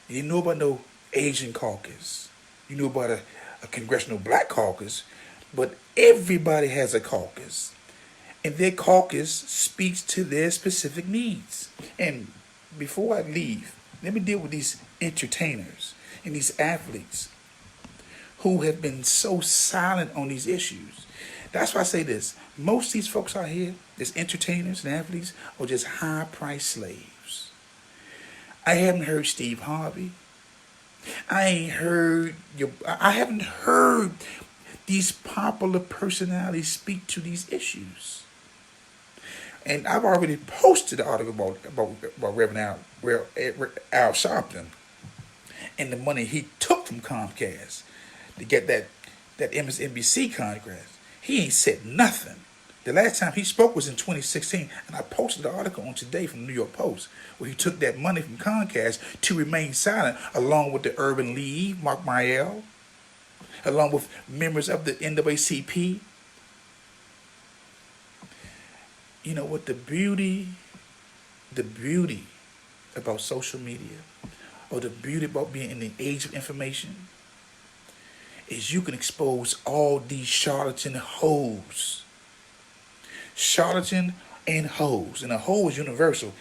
You didn't know about no Asian caucus. You knew about a congressional black caucus. But everybody has a caucus, and their caucus speaks to their specific needs. And before I leave, let me deal with these entertainers and these athletes who have been so silent on these issues. That's why I say this. Most of these folks out here, these entertainers and athletes, are just high-priced slaves. I haven't heard Steve Harvey. I haven't heard these popular personalities speak to these issues. And I've already posted the article about Reverend Al Sharpton. and the money he took from Comcast to get that MSNBC contract. He ain't said nothing. The last time he spoke was in 2016, and I posted an article on Today from the New York Post where he took that money from Comcast to remain silent, along with the Urban League, Mark Mayel, along with members of the NAACP. You know what the beauty about social media, or the beauty about being in the age of information, is you can expose all these charlatan hoes. Charlatan and hoes. And a hoe is universal.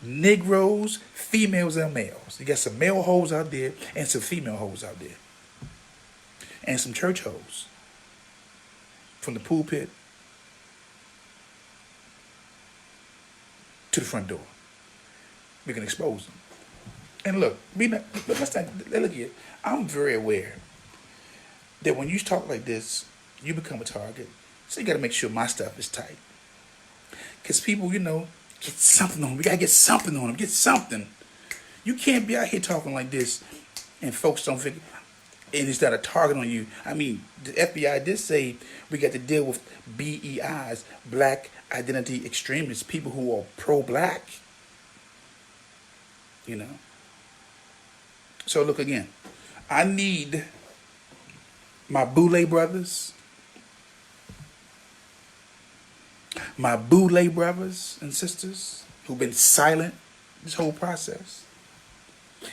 Negroes, females, and males. You got some male hoes out there and some female hoes out there. And some church hoes. From the pulpit to the front door. We can expose them. And look, look here. I'm very aware that when you talk like this, you become a target. So you got to make sure my stuff is tight. Because people, get something on them. We got to get something on them. Get something. You can't be out here talking like this and folks don't figure, and it's not a target on you. I mean, the FBI did say we got to deal with BEIs, Black Identity Extremists, people who are pro-black. So look again. I need my Boule brothers, and sisters who've been silent this whole process,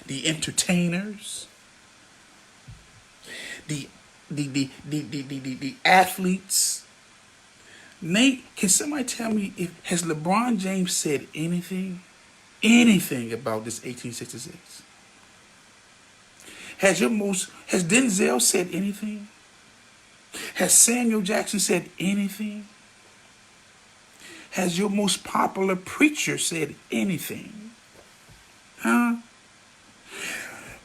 the entertainers, the athletes. Nate, can somebody tell me, has LeBron James said anything about this 1866? Has Denzel said anything? Has Samuel Jackson said anything? Has your most popular preacher said anything? Huh?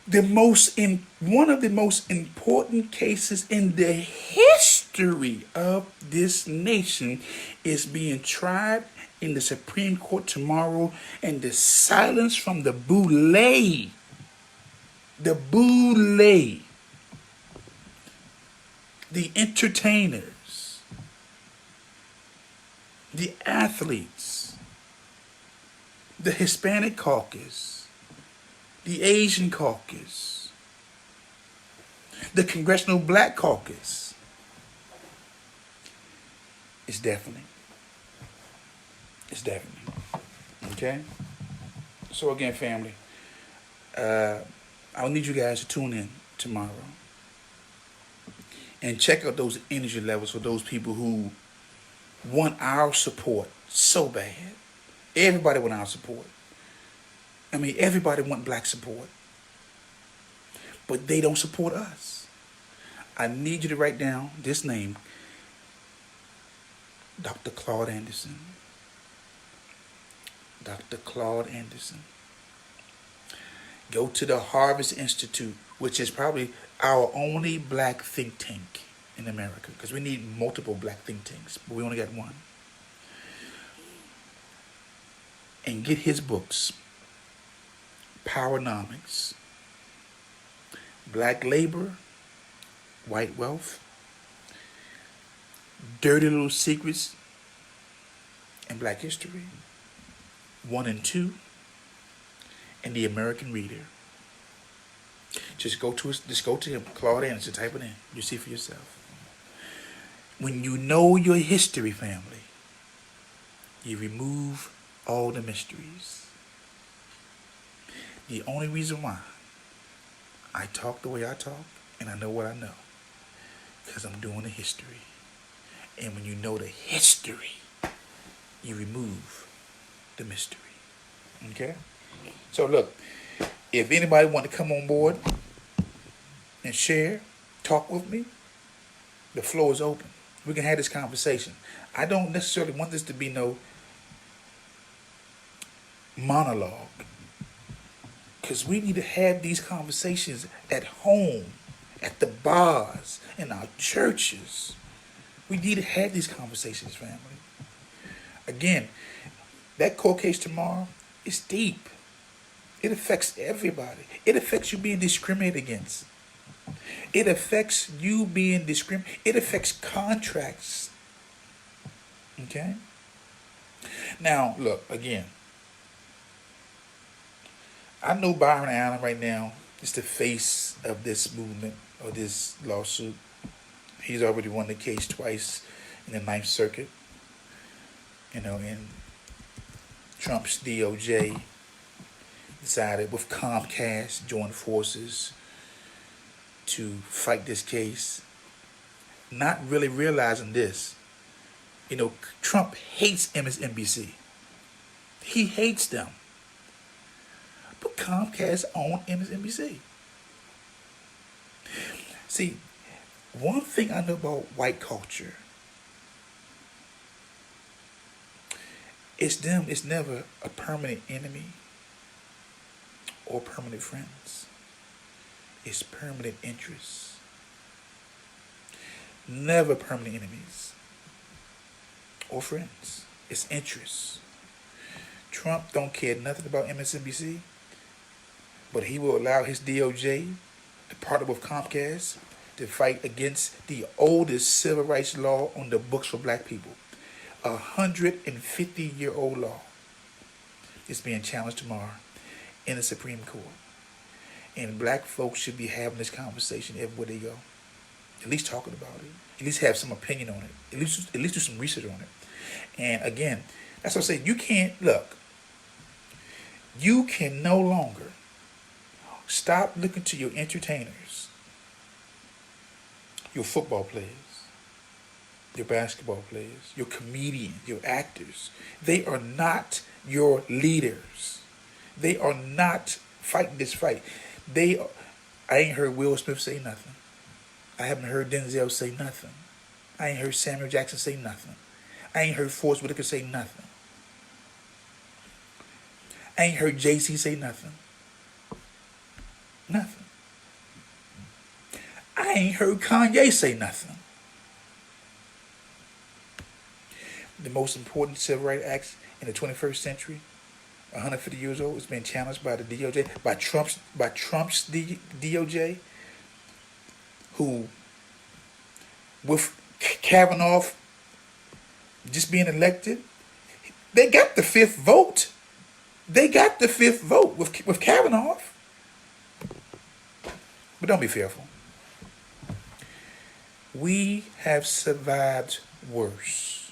One of the most important cases in the history of this nation is being tried in the Supreme Court tomorrow, and the silence from the Boule, the entertainers, the athletes, the Hispanic caucus, the Asian caucus, the Congressional Black Caucus. It's deafening. Okay? So again, family, I'll need you guys to tune in tomorrow and check out those energy levels for those people who want our support so bad. Everybody want our support. I mean, everybody want black support. But they don't support us. I need you to write down this name, Dr. Claude Anderson. Dr. Claude Anderson. Go to the Harvest Institute, which is probably our only black think tank in America, because we need multiple black think tanks, but we only got one. And get his books, Powernomics, Black Labor, White Wealth, Dirty Little Secrets, and Black History, 1 and 2, and The American Reader. Just go to him, Claude Anderson, type it in. You see for yourself. When you know your history, family, you remove all the mysteries. The only reason why I talk the way I talk, and I know what I know, because I'm doing the history. And when you know the history, you remove the mystery. Okay? So look, if anybody want to come on board and share, talk with me, the floor is open. We can have this conversation. I don't necessarily want this to be no monologue, because we need to have these conversations at home, at the bars, in our churches. We need to have these conversations, family. Again, that court case tomorrow is deep. It affects everybody. It affects you being discriminated against. It affects you being discriminated. It affects contracts. Okay? Now, look, again, I know Byron Allen right now is the face of this movement or this lawsuit. He's already won the case twice in the Ninth Circuit. And Trump's DOJ decided with Comcast joined forces to fight this case, not really realizing this. Trump hates MSNBC. He hates them. But Comcast owns MSNBC. See, one thing I know about white culture, it's never a permanent enemy or permanent friends. It's permanent interests. Never permanent enemies or friends. It's interests. Trump don't care nothing about MSNBC, but he will allow his DOJ to partner with Comcast to fight against the oldest civil rights law on the books for black people. 150-year-old law is being challenged tomorrow in the Supreme Court. And black folks should be having this conversation everywhere they go. At least talking about it. At least have some opinion on it. At least do some research on it. And again, that's what I say. You can no longer stop looking to your entertainers, your football players, your basketball players, your comedians, your actors. They are not your leaders. They are not fighting this fight. I ain't heard Will Smith say nothing. I haven't heard Denzel say nothing. I ain't heard Samuel Jackson say nothing. I ain't heard Forrest Whitaker say nothing. I ain't heard JC say nothing. Nothing. I ain't heard Kanye say nothing. The most important civil rights acts in the 21st century, 150 years old, has been challenged by the DOJ, by Trump's DOJ, who, with Kavanaugh just being elected, they got the fifth vote. They got the fifth vote with Kavanaugh. But don't be fearful. We have survived worse.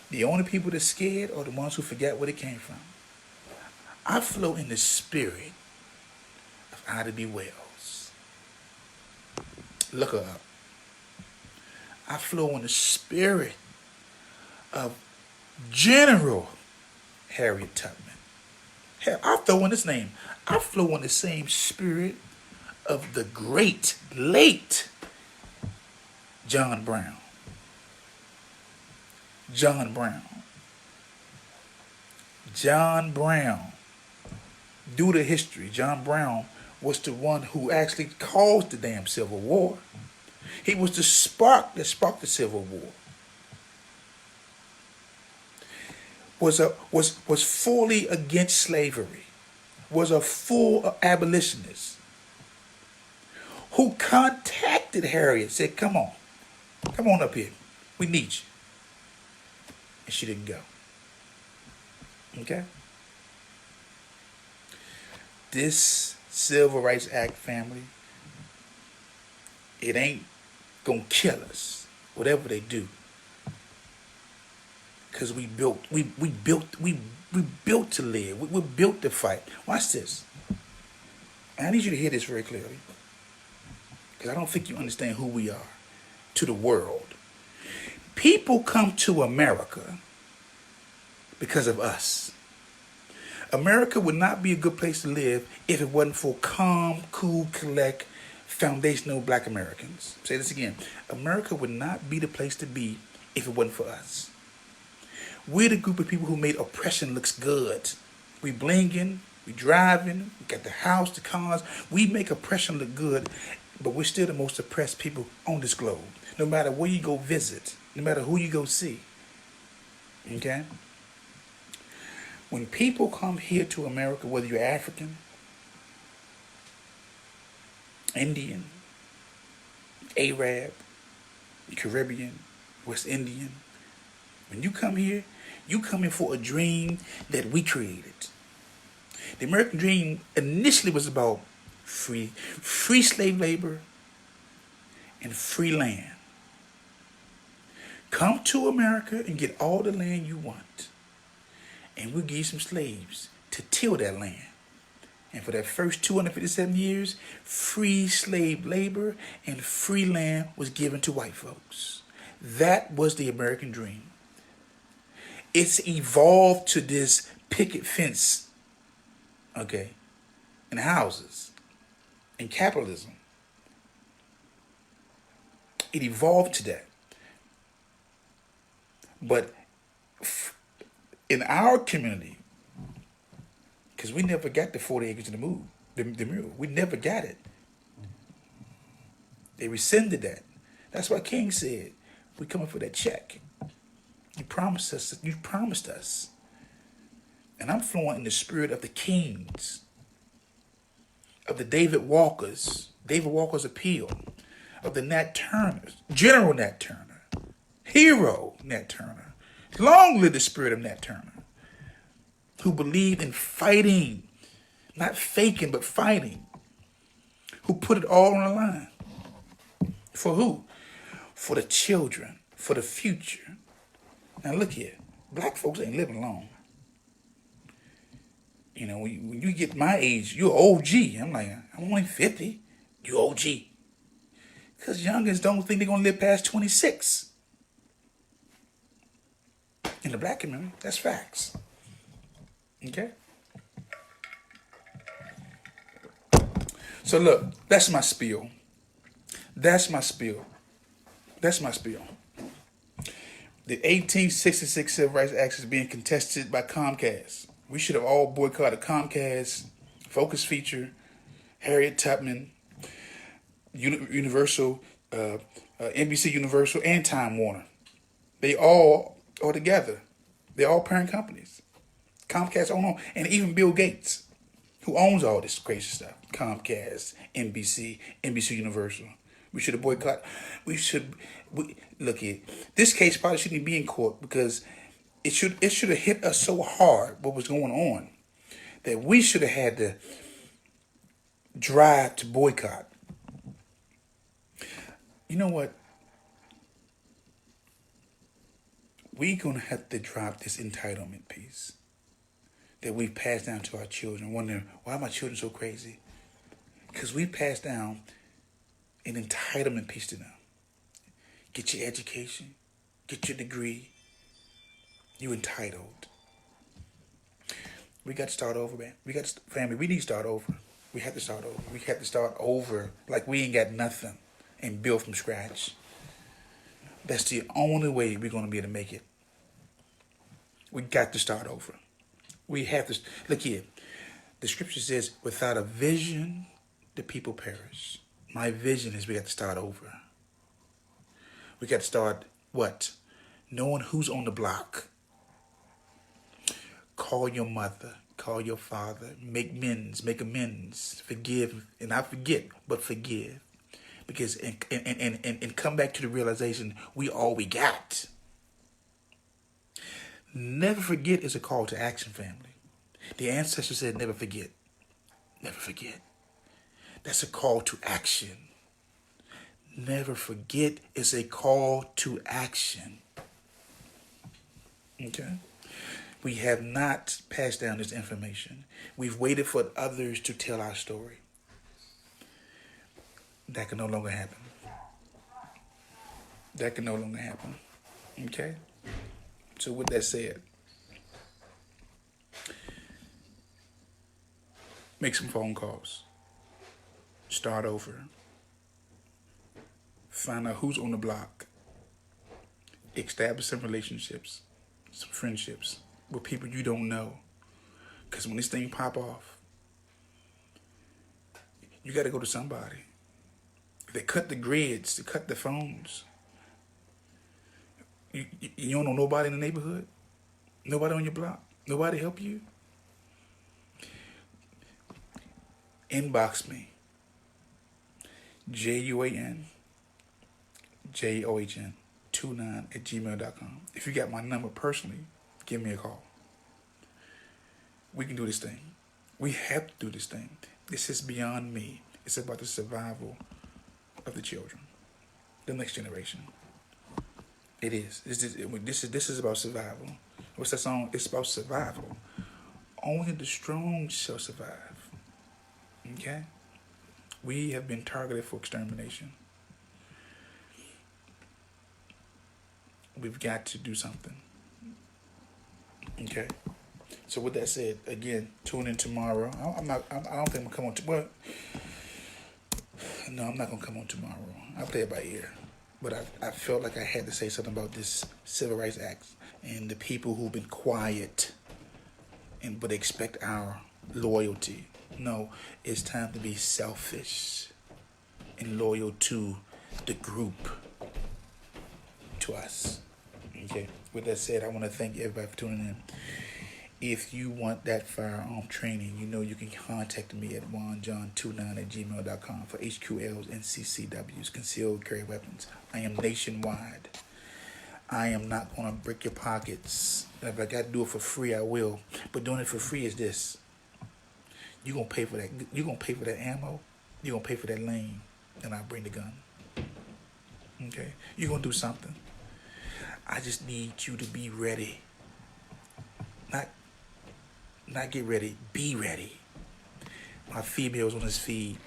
The only people that's scared are the ones who forget where they came from. I flow in the spirit of Ida B. Wells. Look her up. I flow in the spirit of General Harriet Tubman. Hell, I throw in his name. I flow in the same spirit of the great, late John Brown. John Brown. John Brown. Due to history, John Brown was the one who actually caused the damn Civil War. He was the spark that sparked the Civil War. Was fully against slavery. Was a full abolitionist. Who contacted Harriet, said, come on up here. We need you. And she didn't go. Okay? This Civil Rights Act, family, it ain't gonna kill us, whatever they do. Because we built to live. We're built to fight. Watch this. And I need you to hear this very clearly. Because I don't think you understand who we are to the world. People come to America because of us. America would not be a good place to live if it wasn't for calm, cool, collect, foundational black Americans. Say this again. America would not be the place to be if it wasn't for us. We're the group of people who made oppression looks good. We blinging, we driving, we got the house, the cars. We make oppression look good, but we're still the most oppressed people on this globe. No matter where you go visit, no matter who you go see. Okay? When people come here to America, whether you're African, Indian, Arab, Caribbean, West Indian, when you come here, you come here for a dream that we created. The American dream initially was about free slave labor and free land. Come to America and get all the land you want. And we'll give you some slaves to till that land. And for that first 257 years, free slave labor and free land was given to white folks. That was the American dream. It's evolved to this picket fence, okay, and houses, and capitalism. It evolved to that. But in our community, because we never got the 40 acres to the mule. We never got it. They rescinded that. That's why King said, we coming for that check. You promised us. You promised us. And I'm flowing in the spirit of the kings, of the David Walker's appeal, of the Nat Turners, General Nat Turner, Hero Nat Turner. Long live the spirit of Nat Turner, who believed in fighting, not faking, but fighting, who put it all on the line. For who? For the children, for the future. Now look here, black folks ain't living long. You know, when you get my age, you're OG. I'm like, I'm only 50. You OG. Because youngins don't think they're going to live past 26. In the black community, that's facts. Okay? So look, that's my spiel. That's my spiel. That's my spiel. The 1866 Civil Rights Act is being contested by Comcast. We should have all boycotted Comcast, Focus Feature, Harriet Tubman, Universal, NBC Universal, and Time Warner. They all are together. They're all parent companies. Comcast own, and even Bill Gates, who owns all this crazy stuff. Comcast, NBC Universal. We should have boycotted. Look here. This case probably shouldn't be in court because it should have hit us so hard what was going on that we should have had to drive to boycott. You know what? We're going to have to drop this entitlement piece that we've passed down to our children, wondering, why are my children so crazy? Because we passed down an entitlement piece to them. Get your education, get your degree, you're entitled. We got to start over, man. Family, we need to start over. We have to start over. We have to start over like we ain't got nothing and build from scratch. That's the only way we're going to be able to make it. We got to start over. We have to. Look here. The scripture says, without a vision, the people perish. My vision is we got to start over. We got to start, what? Knowing who's on the block. Call your mother. Call your father. Make amends. Forgive. And not forget, but forgive. Because, and come back to the realization, we all we got. Never forget is a call to action, family. The ancestors said never forget. Never forget. That's a call to action. Never forget is a call to action. Okay? We have not passed down this information. We've waited for others to tell our story. That can no longer happen. That can no longer happen. Okay? So with that said, make some phone calls. Start over. Find out who's on the block. Establish some relationships, some friendships with people you don't know. Because when this thing pop off, you got to go to somebody. They cut the grids, they cut the phones. You don't know nobody in the neighborhood? Nobody on your block? Nobody help you? Inbox me. JUANJOHN29 If you got my number personally, give me a call. We can do this thing. We have to do this thing. This is beyond me. It's about the survival of the children, the next generation. It is. This is about survival. What's that song? It's about survival. Only the strong shall survive. Okay? We have been targeted for extermination. We've got to do something. Okay? So with that said, again, tune in tomorrow. I don't think I'm gonna come on. No, I'm not gonna come on tomorrow. I'll play it by ear. But I felt like I had to say something about this Civil Rights Act and the people who've been quiet but expect our loyalty. No, it's time to be selfish and loyal to the group, to us. Okay. With that said, I want to thank everybody for tuning in. If you want that firearm training, you know you can contact me at juanjohn29@gmail.com for HQLs and CCWs, concealed carry weapons. I am nationwide. I am not going to break your pockets. If I got to do it for free, I will. But doing it for free is this. You're going to pay for that. You're going to pay for that ammo. You're going to pay for that lane. And I'll bring the gun. Okay? You're going to do something. I just need you to be ready. Not get ready. Be ready. My females on this feed,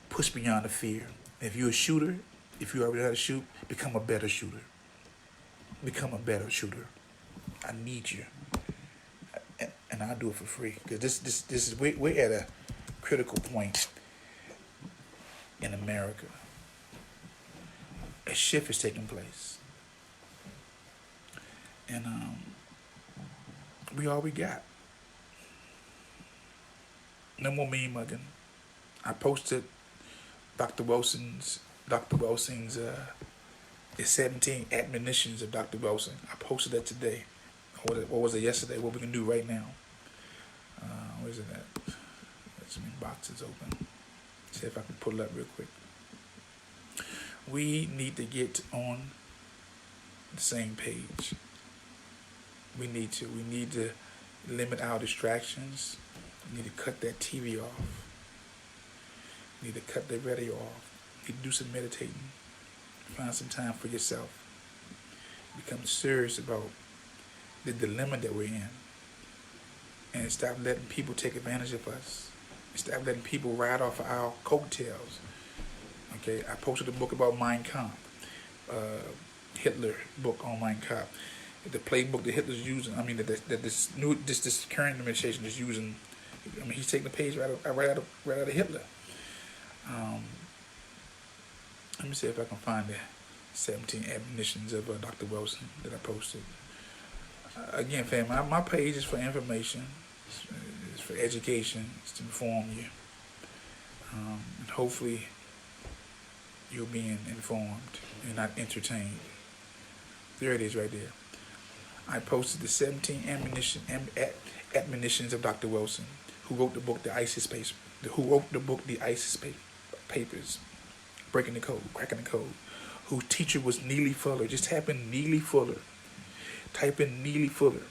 push beyond the fear. If you're a shooter, if you already know how to shoot, become a better shooter. Become a better shooter. I need you. And I'll do it for free. Because this is we're at a critical point in America. A shift is taking place. And we all we got. No more mean mugging. I posted Dr. Wilson's the 17 admonitions of Dr. Wilson. I posted that today. What was it yesterday? What we can do right now. Where's it at? Let me boxes open. See if I can pull it up real quick. We need to get on the same page. We need to limit our distractions. We need to cut that TV off. We need to cut the radio off. We need to do some meditating. Find some time for yourself. Become serious about the dilemma that we're in. And stop letting people take advantage of us. Stop letting people ride off of our coattails. Okay, I posted a book about Mein Kampf. Hitler book on Mein Kampf. The playbook that Hitler's using, I mean, that this current administration is using. I mean, he's taking the page right out of Hitler. Let me see if I can find the 17 admonitions of Dr. Wilson that I posted. Again, fam, my page is for information. It's for education. It's to inform you. And hopefully you're being informed and not entertained. There it is right there. I posted the 17 admonitions of Dr. Wilson, who wrote the book The ISIS Papers, Breaking the Code, Cracking the Code, whose teacher was Neely Fuller. Just type in Neely Fuller. Type in Neely Fuller.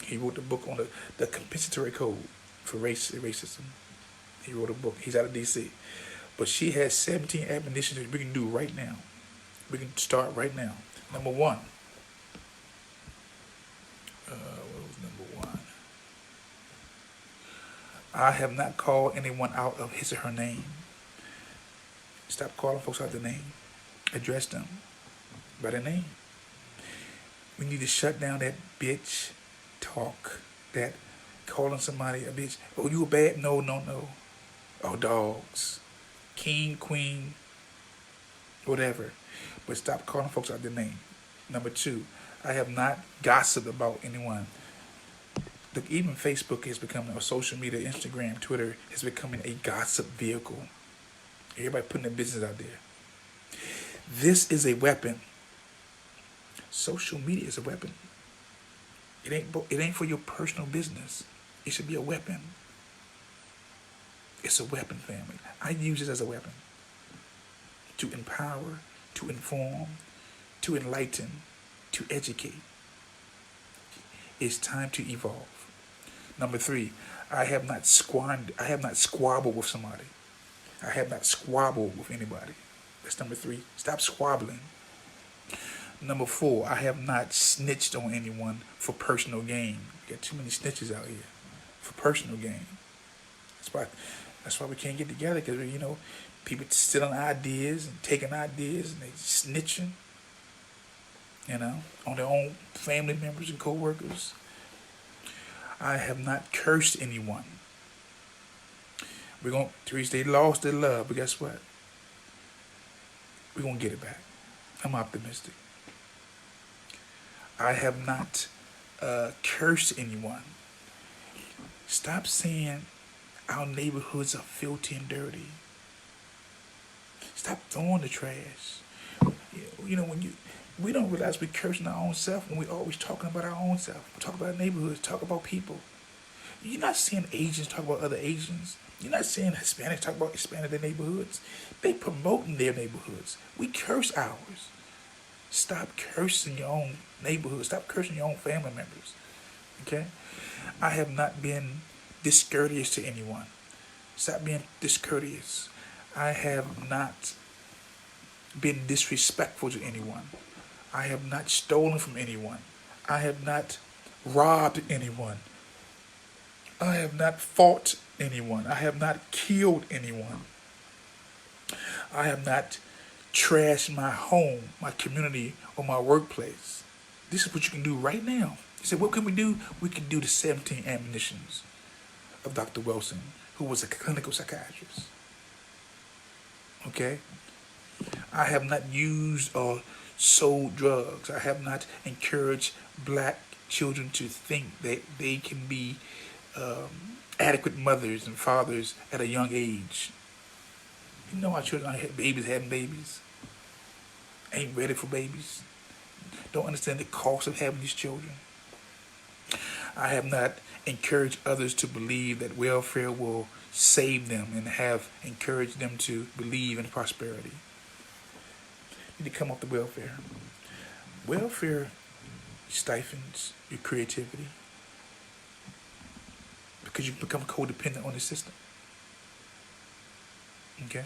He wrote the book on the compensatory code for racism. He wrote a book. He's out of D.C. But she has 17 admonitions that we can do right now. We can start right now. Number one. What was number one? I have not called anyone out of his or her name. Stop calling folks out their name. Address them by their name. We need to shut down that bitch talk, that calling somebody a bitch. Oh, you a bad? No. Oh, dogs. King, queen, whatever. But stop calling folks out their name. Number two, I have not gossiped about anyone. Look, even Facebook is becoming, or social media, Instagram, Twitter, is becoming a gossip vehicle. Everybody putting their business out there. This is a weapon. Social media is a weapon. It ain't for your personal business. It should be a weapon. It's a weapon, family. I use it as a weapon to empower, to inform, to enlighten, to educate. It's time to evolve. Number 3, I have not squabbled with somebody. I have not squabbled with anybody. That's number 3. Stop squabbling. Number 4, I have not snitched on anyone for personal gain. We got too many snitches out here for personal gain. That's why we can't get together, because people stealing ideas and taking ideas and they snitching, on their own family members and co-workers. I have not cursed anyone. They lost their love, but guess what? We're going to get it back. I'm optimistic. I have not cursed anyone. Stop saying our neighborhoods are filthy and dirty. Stop throwing the trash. We don't realize we're cursing our own self when we're always talking about our own self. We talk about neighborhoods, talk about people. You're not seeing Asians talk about other Asians. You're not seeing Hispanics talk about Hispanic their neighborhoods. They promoting their neighborhoods. We curse ours. Stop cursing your own neighborhood. Stop cursing your own family members. Okay? I have not been discourteous to anyone. Stop being discourteous. I have not been disrespectful to anyone. I have not stolen from anyone. I have not robbed anyone. I have not fought anyone. I have not killed anyone. I have not trashed my home, my community, or my workplace. This is what you can do right now. He said, what can we do? We can do the 17 admonitions of Dr. Wilson, who was a clinical psychiatrist. Okay? I have not used or sold drugs. I have not encouraged black children to think that they can be adequate mothers and fathers at a young age. Our children have babies having babies. Ain't ready for babies. Don't understand the cost of having these children. I have not encouraged others to believe that welfare will save them and have encouraged them to believe in prosperity. You need to come off the welfare. Welfare stifles your creativity because you become codependent on the system. Okay?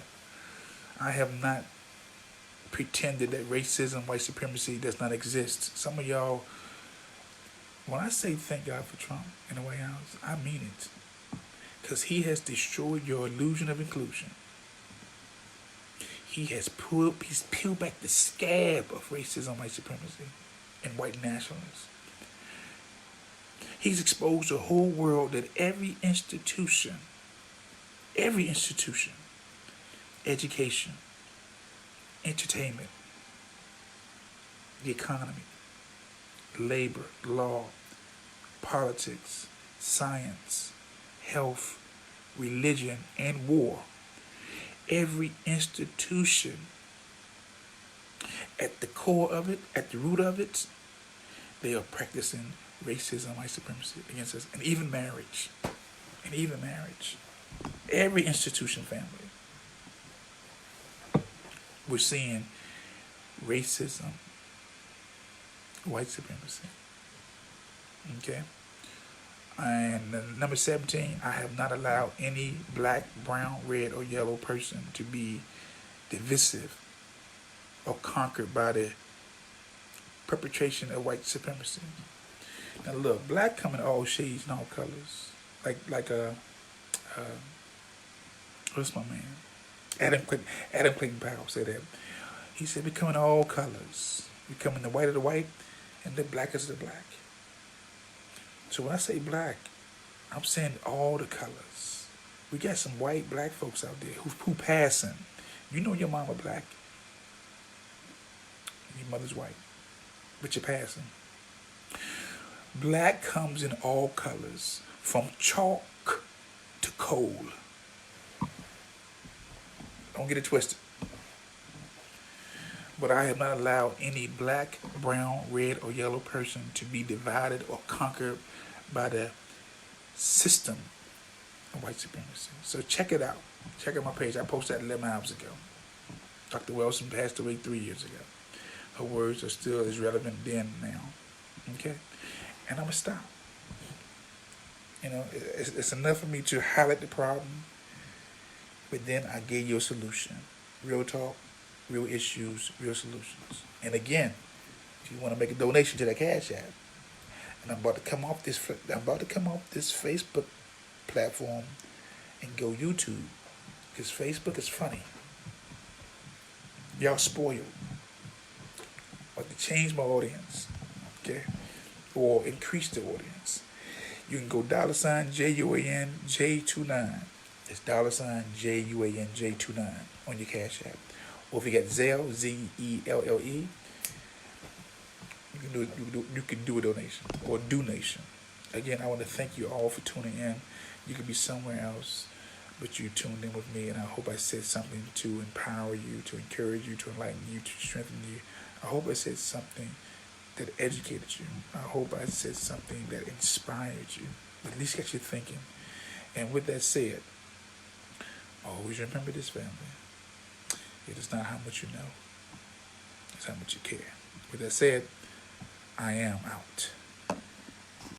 I have not pretended that racism, white supremacy does not exist. Some of y'all, when I say thank God for Trump in the White House, I mean it. Because he has destroyed your illusion of inclusion. He's peeled back the scab of racism, white supremacy, and white nationalists. He's exposed the whole world that every institution, education, entertainment, the economy, labor, law, politics, science, health, religion, and war, every institution, at the core of it, at the root of it, they are practicing racism, white supremacy against us, and even marriage. Every institution, family. We're seeing racism, white supremacy. Okay? And number 17, I have not allowed any black, brown, red, or yellow person to be divisive or conquered by the perpetration of white supremacy. Now look, black come in all shades and all colors. Like what's my man? Adam Clayton Powell said that. He said we come in all colors. We come in the white of the white and the black is the black. So when I say black, I'm saying all the colors. We got some white black folks out there who passing. You know your mama black. Your mother's white. But you're passing. Black comes in all colors, from chalk to coal. Don't get it twisted. But I have not allowed any black, brown, red, or yellow person to be divided or conquered by the system of white supremacy. So check it out. Check out my page. I posted that 11 hours ago. Dr. Wilson passed away 3 years ago. Her words are still as relevant then and now. Okay? And I'm going to stop. You know, it's enough for me to highlight the problem, but then I gave you a solution. Real talk, real issues, real solutions. And again, if you want to make a donation to that Cash App, and I'm about to come off this Facebook platform and go YouTube, because Facebook is funny. Y'all spoiled. Like to change my audience, okay, or increase the audience. You can go $JUAN J29. It's $JUAN J29 on your Cash App. Or if you got Zelle, ZELLE, you can do a donation or donation. Again, I want to thank you all for tuning in. You could be somewhere else, but you tuned in with me, and I hope I said something to empower you, to encourage you, to enlighten you, to strengthen you. I hope I said something that educated you. I hope I said something that inspired you, at least got you thinking. And with that said, always remember this, family. It is not how much you know, it's how much you care. With that said, I am out.